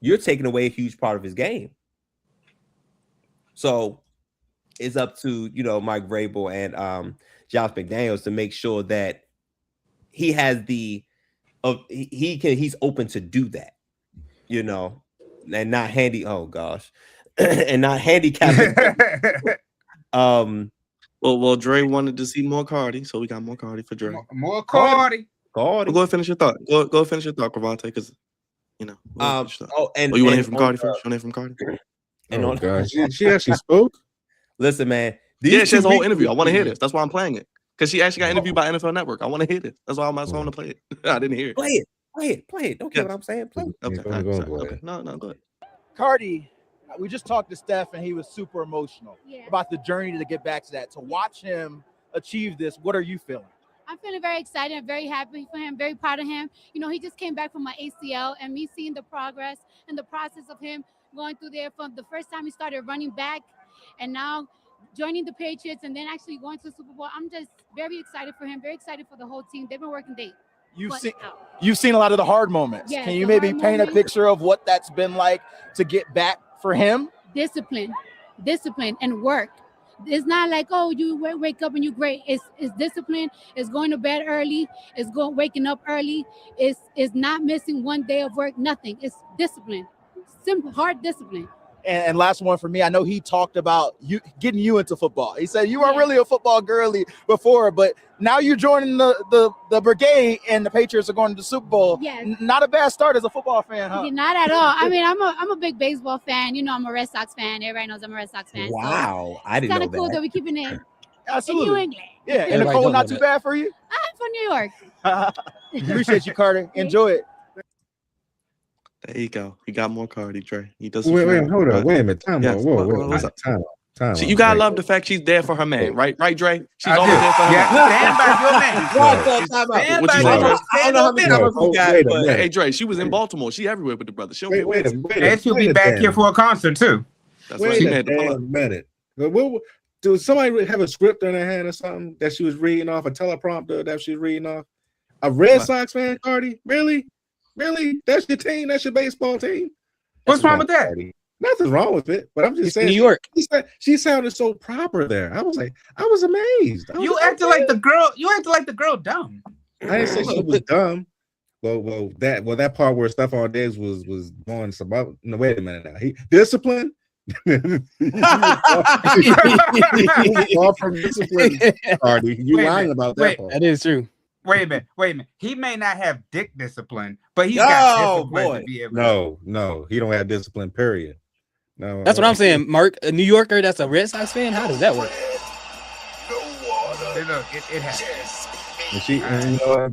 you're taking away a huge part of his game. So it's up to, Mike Vrabel and Josh McDaniels to make sure that he has he's open to do that, and not and not handicap. Well, Dre wanted to see more Cardi, so we got more Cardi for Dre. More Cardi. Well, go ahead, finish your thought. Go finish your thought, Cravante, because and you want to hear from Cardi first? You want to hear from Cardi? And Oh, gosh. She actually spoke. Listen, man. Yeah, she has a whole interview. I want to hear this. That's why I'm playing it. Because she actually got interviewed by NFL Network. I want to hear this. That's why I'm asking to play it. I didn't hear it. Play it. Don't care what I'm saying. Play it. Okay. Go ahead. Okay. No, go ahead. Cardi, we just talked to Steph, and he was super emotional about the journey to get back to that. To watch him achieve this, what are you feeling? I'm feeling very excited. I'm very happy for him, very proud of him. He just came back from my ACL, and me seeing the progress and the process of him going through there from the first time he started running back and now joining the Patriots and then actually going to the Super Bowl. I'm just very excited for him, very excited for the whole team. They've been working late. You've seen a lot of the hard moments. Yes, Can you the maybe hard paint a moments. picture of what that's been like to get back for him? Discipline and work. It's not like, oh, you wake up and you're great. It's discipline. It's going to bed early. It's waking up early. It's not missing one day of work. Nothing. It's discipline. Simple, hard discipline. And last one for me, I know he talked about getting you into football. He said you weren't really a football girly before, but now you're joining the brigade, and the Patriots are going to the Super Bowl. Yes. Not a bad start as a football fan, huh? Not at all. I mean, I'm a big baseball fan. I'm a Red Sox fan. Everybody knows I'm a Red Sox fan. Wow, I didn't know It's kind of cool that. that we keeping it Absolutely. in New England. Yeah, and the Everybody cold don't not know too that. bad for you? I'm from New York. Appreciate you, Carter. Enjoy it. There you go. You got more Cardi, Dre. He does. Wait, hold on. Wait a minute. Time Yes. out. Whoa, What's up? time out. You gotta love the fact she's there for her man, right? Right, Dre? She's always there for her man. Stand What you by say, your Dre? man. I don't know how many numbers we got, Wait a but minute. Hey, Dre, she was in Baltimore. She everywhere with the brother. She'll Wait a And she'll be back here for a concert too. That's right. Wait She a had to pull up. damn minute. Does somebody have a script in their hand or something that she was reading off, a teleprompter that she was reading off? A Red Sox fan, Cardi? Really? That's your team? That's your baseball team? What's wrong with that? Cardi. Nothing's wrong with it, but I'm just It's saying. New York. She sounded so proper there. I was amazed. I was You like, acted like the girl. You acted like the girl dumb. I didn't say she was dumb. That part where Stephon Diggs was going about. No, wait a minute now. Discipline. Far from discipline, Cardi. You Wait a lying minute. about that Wait. part. That is true. Wait a minute. He may not have dick discipline, but he's got discipline boy. to be able. No, he don't have discipline. Period. No, That's what I'm saying, Mark. A New Yorker that's a Red Sox fan. How does that work? Look, it happens. And you know,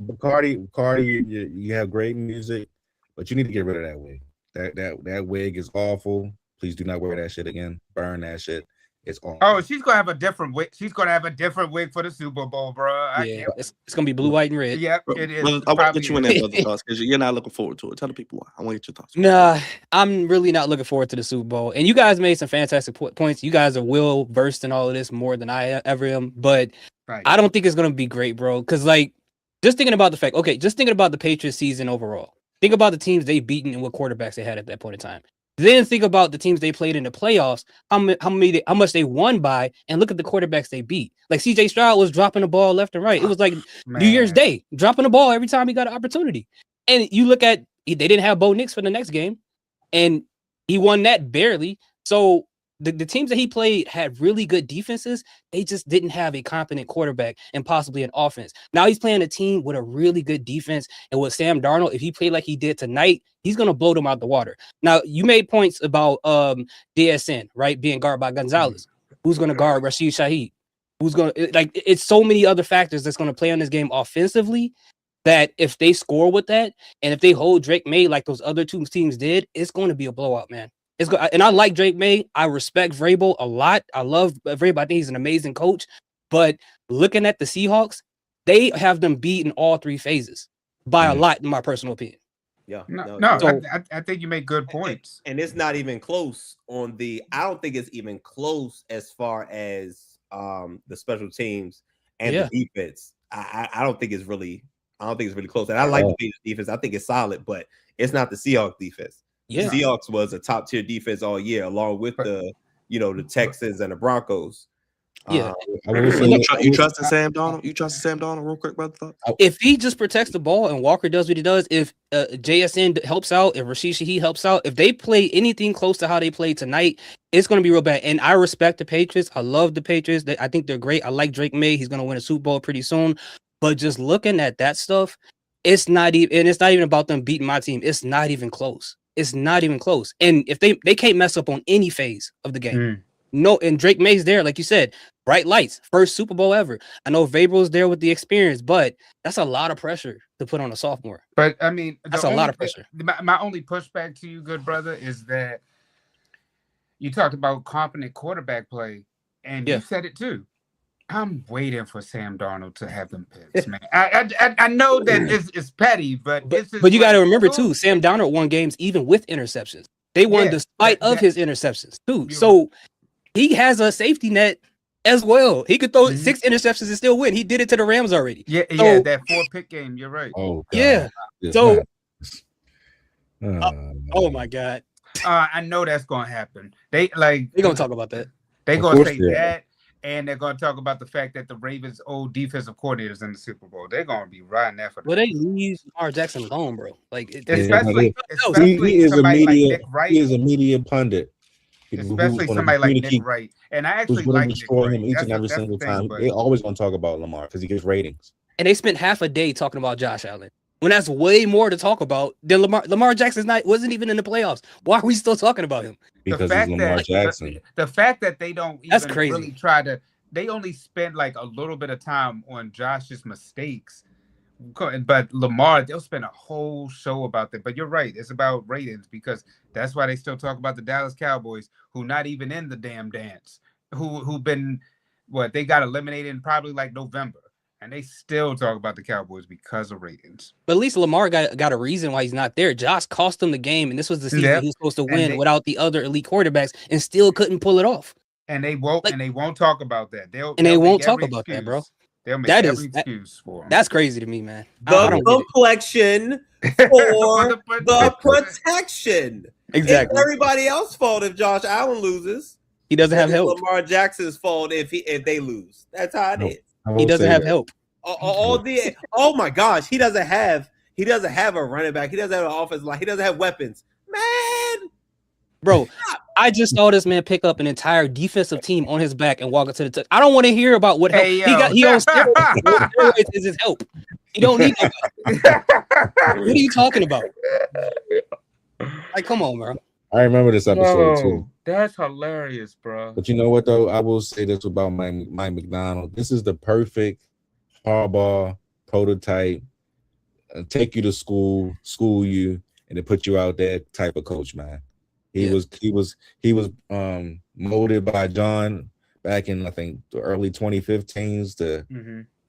Cardi, you have great music, but you need to get rid of that wig. That wig is awful. Please do not wear that shit again. Burn that shit. It's awful. Oh, she's gonna have a different wig. She's gonna have a different wig for the Super Bowl, bro. Yeah, it's gonna be blue, white, and red. Yep, it is. Well, I want to get you in there, brother, because you're not looking forward to it. Tell the people why. I want to get your thoughts. Nah, I'm really not looking forward to the Super Bowl. And you guys made some fantastic points. You guys are well versed in all of this more than I ever am. But Right. I don't think it's gonna be great, bro. Because just thinking about the Patriots season overall. Think about the teams they've beaten and what quarterbacks they had at that point in time. Then think about the teams they played in the playoffs, how much they won by, and look at the quarterbacks they beat. Like CJ Stroud was dropping the ball left and right. It was like New Year's Day, dropping the ball every time he got an opportunity. And you look at they didn't have Bo Nix for the next game, and he won that barely. So the teams that he played had really good defenses. They just didn't have a competent quarterback and possibly an offense. Now he's playing a team with a really good defense, and with Sam Darnold, if he played like he did tonight, he's gonna blow them out the water. Now you made points about DSN, right, being guarded by Gonzalez. Who's gonna guard Rashid Shaheed? Who's gonna it's so many other factors that's gonna play on this game offensively that if they score with that and if they hold Drake May like those other two teams did, it's going to be a blowout, man. And I like Drake May. I respect Vrabel a lot. I love Vrabel. I think he's an amazing coach. But looking at the Seahawks, they have them beat in all three phases by a lot, in my personal opinion. Yeah. No, you're right. I think you make good points. And it's not even close on the. I don't think it's even close as far as the special teams and the defense. I don't think it's really. I don't think it's really close. And I like the Patriots defense. I think it's solid, but it's not the Seahawks defense. Yeah. The Seahawks was a top tier defense all year, along with the Texans and the Broncos. Yeah. You trust in Sam Darnold? You trust in Sam Darnold, real quick, brother? If he just protects the ball and Walker does what he does, if JSN helps out, if Rashid Shaheed helps out, if they play anything close to how they played tonight, it's going to be real bad. And I respect the Patriots. I love the Patriots. I think they're great. I like Drake May. He's going to win a Super Bowl pretty soon. But just looking at that stuff, it's not even about them beating my team. It's not even close. It's not even close. And if they can't mess up on any phase of the game. No, and Drake May's there, like you said, bright lights, first Super Bowl ever. I know Vrabel's there with the experience, but that's a lot of pressure to put on a sophomore. But I mean, that's a lot of pressure. My only pushback to you, good brother, is that you talked about competent quarterback play, and you said it too. I'm waiting for Sam Darnold to have them picks, man. I know that it's petty, but you got to remember too, Sam Darnold won games even with interceptions. They won despite of his interceptions too. So he has a safety net as well. He could throw 6 interceptions and still win. He did it to the Rams already. Yeah, that 4-pick game. You're right. Oh, God. Yeah. So, oh my God. I know that's gonna happen. They're gonna talk about that. They're gonna say that, and they're gonna talk about the fact that the Ravens' old defensive coordinators in the Super Bowl. They're gonna be riding that for. Well, they leave Lamar Jackson alone, bro. Like, especially he is somebody a media. like Nick Wright. He is a media pundit. Especially somebody like Nick Wright. And I actually like Nick destroy him Wright. each and every single time. They're always going to talk about Lamar because he gets ratings. And they spent half a day talking about Josh Allen when that's way more to talk about than Lamar. Lamar Jackson's wasn't even in the playoffs. Why are we still talking about him? Because he's Lamar Jackson. The fact that they don't that's even crazy. really try to, they only spend like a little bit of time on Josh's mistakes. But Lamar, they'll spend a whole show about that. But you're right, it's about ratings because that's why they still talk about the Dallas Cowboys, who not even in the damn dance, who've been they got eliminated in probably like November, and they still talk about the Cowboys because of ratings. But at least Lamar got a reason why he's not there. Josh cost him the game, and this was the season he was supposed to win without the other elite quarterbacks, and still couldn't pull it off. And they won't talk about that. They won't talk about that, bro. They'll make every excuse for him. That's crazy to me, man. The complexion for the protection. Exactly. It's everybody else's fault if Josh Allen loses. He doesn't have help. Lamar Jackson's fault if they lose. That's how it is. He doesn't have help. Oh my gosh, he doesn't have a running back. He doesn't have an offensive line. He doesn't have weapons. Man. Bro, I just saw this man pick up an entire defensive team on his back and walk into the I don't want to hear about what help he got. He on steroids. What steroids is his help? He don't need nobody. What are you talking about? Like, come on, bro. I remember this episode too. That's hilarious, bro. But you know what though? I will say this about Mike McDonald. This is the perfect Harbaugh prototype. Take you to school you, and then put you out there type of coach, man. He was molded by John back in I think the early 2015s to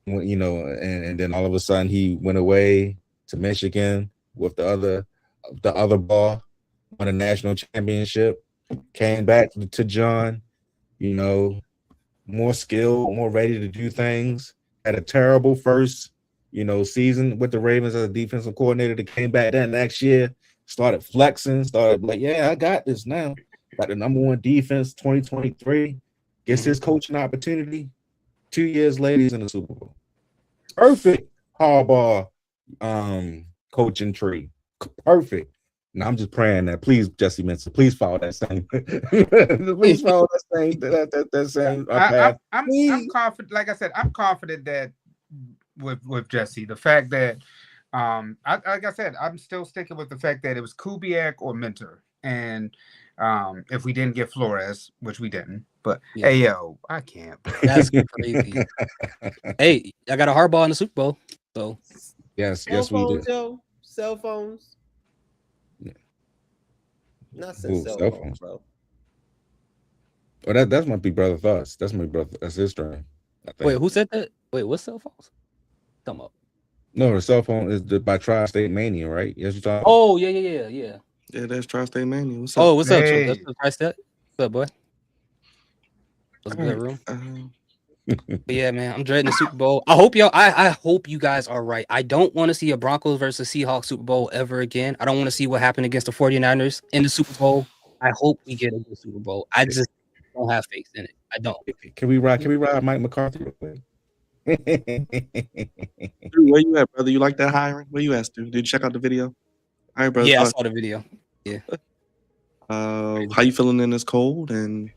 and then all of a sudden he went away to Michigan with the other ball, won a national championship, came back to John, more skilled, more ready to do things. Had a terrible first, season with the Ravens as a defensive coordinator that came back that next year. Started flexing, started like, yeah, I got this now. Got the number 1 defense 2023. Gets his coaching opportunity. 2 years later, he's in the Super Bowl. Perfect Harbaugh coaching tree. Perfect. Now I'm just praying that please, Jesse Minson, please follow that same. Please follow that same path. I'm confident. Like I said, I'm confident that with Jesse, the fact that like I said, I'm still sticking with the fact that it was Kubiak or Minter. And if we didn't get Flores, which we didn't, but hey, yo, I can't. Bro. That's crazy. Hey, I got a Harbaugh in the Super Bowl. So, yes, we do. Joe. Cell phones. Yeah. Not since cell phones, bro. Well, that's my big brother thoughts. That's my brother. That's his dream. Wait, who said that? Wait, what cell phones? Come up. No, the cell phone is by Tri-State Mania, right? Yes, you're talking. Oh yeah. Yeah, that's Tri-State Mania. What's up? Oh, what's up, Hey. Trip? What's up, boy? What's a good room? But yeah, man, I'm dreading the Super Bowl. I hope I hope you guys are right. I don't want to see a Broncos versus Seahawks Super Bowl ever again. I don't want to see what happened against the 49ers in the Super Bowl. I hope we get a good Super Bowl. I just don't have faith in it. I don't. Can we ride Mike McCarthy real quick? Stu, where you at, brother? You like that hiring? Where you at, Stu? Did you check out the video? All right, brother. Yeah, I saw the video. Yeah. How you feeling in this cold? And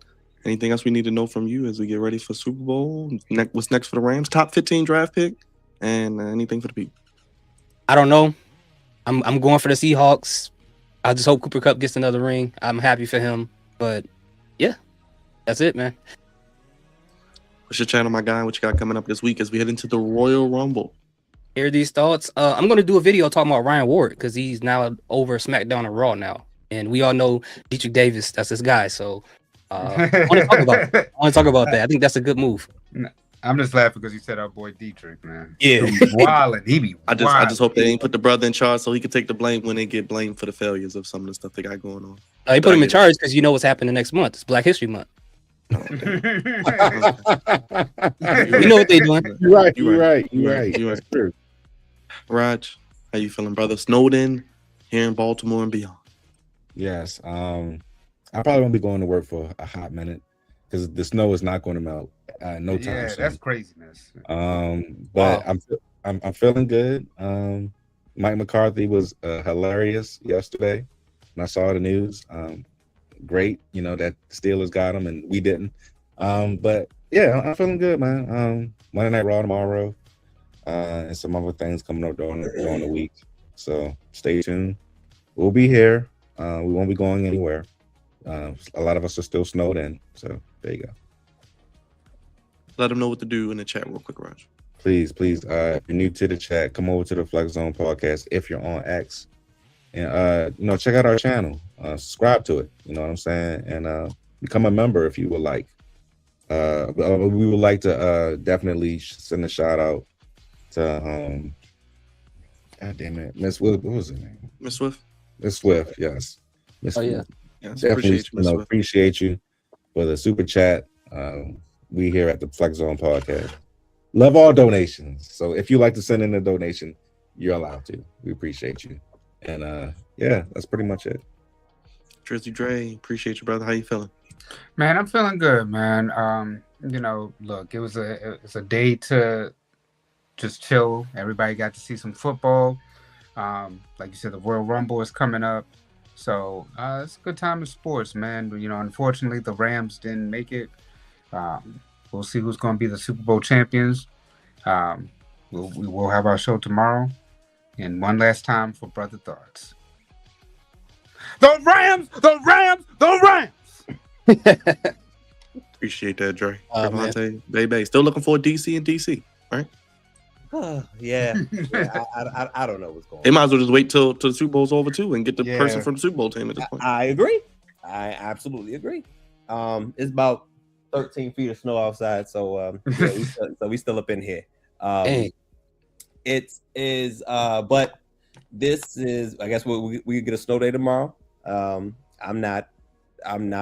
anything else we need to know from you as we get ready for Super Bowl? What's next for the Rams? Top 15 draft pick, and anything for the people? I don't know. I'm going for the Seahawks. I just hope Cooper Kupp gets another ring. I'm happy for him. But yeah, that's it, man. What's your channel, my guy? What you got coming up this week as we head into the Royal Rumble? Hear these thoughts? I'm going to do a video talking about Ryan Ward because he's now over SmackDown and Raw now. And we all know Dietrich Davis, that's his guy. So I want to talk about that. I think that's a good move. I'm just laughing because you said our boy Dietrich, man. Yeah. Wildin'. He be I just hope they ain't put the brother in charge so he can take the blame when they get blamed for the failures of some of the stuff they got going on. He put him in charge because you know what's happening next month. It's Black History Month. You know what they're doing. You're right. True. Raj, how you feeling, brother? Snowden here in Baltimore and beyond. Yes. I probably won't be going to work for a hot minute because the snow is not going to melt. No time. Yeah, soon. that's craziness. But Wow. I'm feeling good. Mike McCarthy was hilarious yesterday when I saw the news. Great, that the Steelers got him and we didn't. But yeah, I'm feeling good, man. Monday Night Raw tomorrow, and some other things coming up during the week. So stay tuned. We'll be here. We won't be going anywhere. A lot of us are still snowed in. So there you go. Let them know what to do in the chat real quick, Raj. Please, if you're new to the chat, come over to the Flex Zone podcast if you're on X. And check out our channel. Subscribe to it. You know what I'm saying? And become a member if you would like. We would like to definitely send a shout out to God damn it, Miss what was her name? Miss Swift. Miss Swift, yes. Miss Oh, yeah. Yes, definitely appreciate you, Miss Swift. appreciate you for the super chat. We here at the Flex Zone podcast love all donations. So if you like to send in a donation, you're allowed to. We appreciate you. And yeah, that's pretty much it. Drizzy Dre, appreciate you, brother. How you feeling? Man, I'm feeling good, man. Look, it was a day to just chill. Everybody got to see some football. Like you said, the Royal Rumble is coming up. So it's a good time in sports, man. But, unfortunately, the Rams didn't make it. We'll see who's going to be the Super Bowl champions. We will have our show tomorrow. And one last time for Brother Thoughts. The Rams! The Rams! The Rams! Appreciate that, Dre. Man. Devontae, baby. Still looking for DC and DC, right? Yeah. I don't know what's going on. They might as well just wait till the Super Bowl's over too and get the Yeah. person from the Super Bowl team at this point. I agree. I absolutely agree. It's about 13 feet of snow outside, so we still up in here. Hey. It is, but this is, I guess we get a snow day tomorrow. I'm not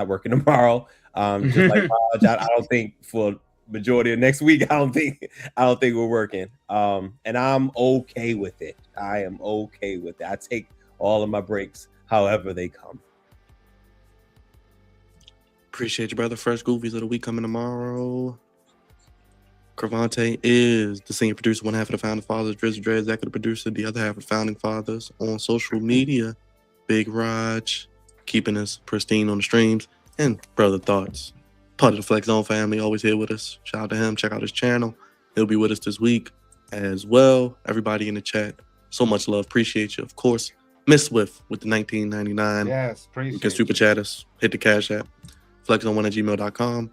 working tomorrow. Just like Raj, I don't think for majority of next week, I don't think we're working. And I'm okay with it. I am okay with it. I take all of my breaks however they come. Appreciate you, brother. First Goofies of the week coming tomorrow. Cravante is the senior producer, one half of the Founding Fathers. Drizzy Dre, executive producer, the other half of the Founding Fathers. On social media, Big Raj, keeping us pristine on the streams. And Brother Thoughts, part of the Flex Zone family, always here with us. Shout out to him. Check out his channel. He'll be with us this week as well. Everybody in the chat, so much love. Appreciate you. Of course, Miss Swift with the 1999. Yes, appreciate You can super chat us. Hit the Cash App. flexon1@gmail.com.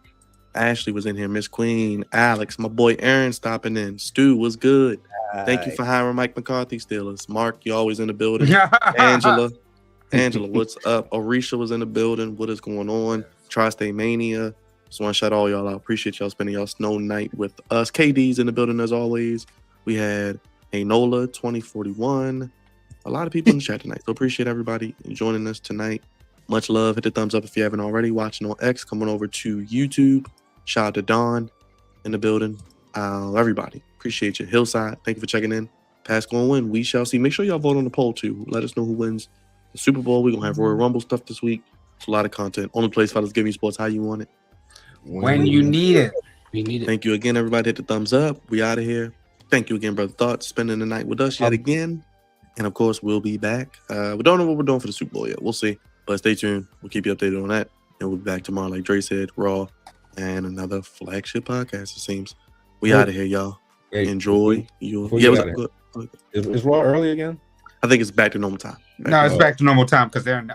Ashley was in here. Miss Queen. Alex. My boy Aaron stopping in. Stu was good. Thank you for hiring Mike McCarthy Steelers. Mark, you always in the building. Angela, what's up? Orisha was in the building. What is going on? Tri-State Mania. Just want to shout all y'all out. Appreciate y'all spending y'all snow night with us. KD's in the building as always. We had Nola 2041. A lot of people in the chat tonight. So appreciate everybody joining us tonight. Much love. Hit the thumbs up if you haven't already. Watching on X, coming over to YouTube. Shout out to Don in the building. Everybody, appreciate you. Hillside, thank you for checking in. Pass going win. We shall see. Make sure y'all vote on the poll too. Let us know who wins the Super Bowl. We're gonna have Royal Rumble stuff this week. It's a lot of content. Only place, fellas, give you sports how you want it. When you need it. We need it. Thank you again, everybody. Hit the thumbs up. We out of here. Thank you again, Brother Thoughts, spending the night with us yet again. And of course, we'll be back. We don't know what we're doing for the Super Bowl yet. We'll see. But stay tuned. We'll keep you updated on that. And we'll be back tomorrow, like Dre said, Raw, and another flagship podcast, it seems. We out of here, y'all. Enjoy your... Before Yeah, you what's get up? outta Good. Is Raw early again? I think it's back to normal time. No, it's back to normal time because they're in,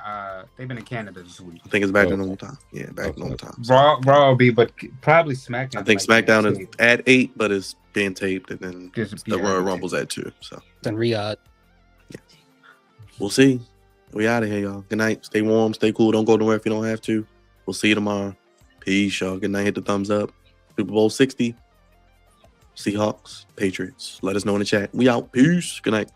they've been in Canada this week. I think it's back to normal time. Yeah, back to normal time. Raw will be, but probably SmackDown. I think SmackDown is at 8, but it's being taped, and then the yeah, Royal Rumble's at 2. So It's in Riyadh. we'll see. We out of here, y'all. Good night. Stay warm. Stay cool. Don't go nowhere if you don't have to. We'll see you tomorrow. Peace, y'all. Good night. Hit the thumbs up. Super Bowl 60. Seahawks, Patriots. Let us know in the chat. We out. Peace. Good night.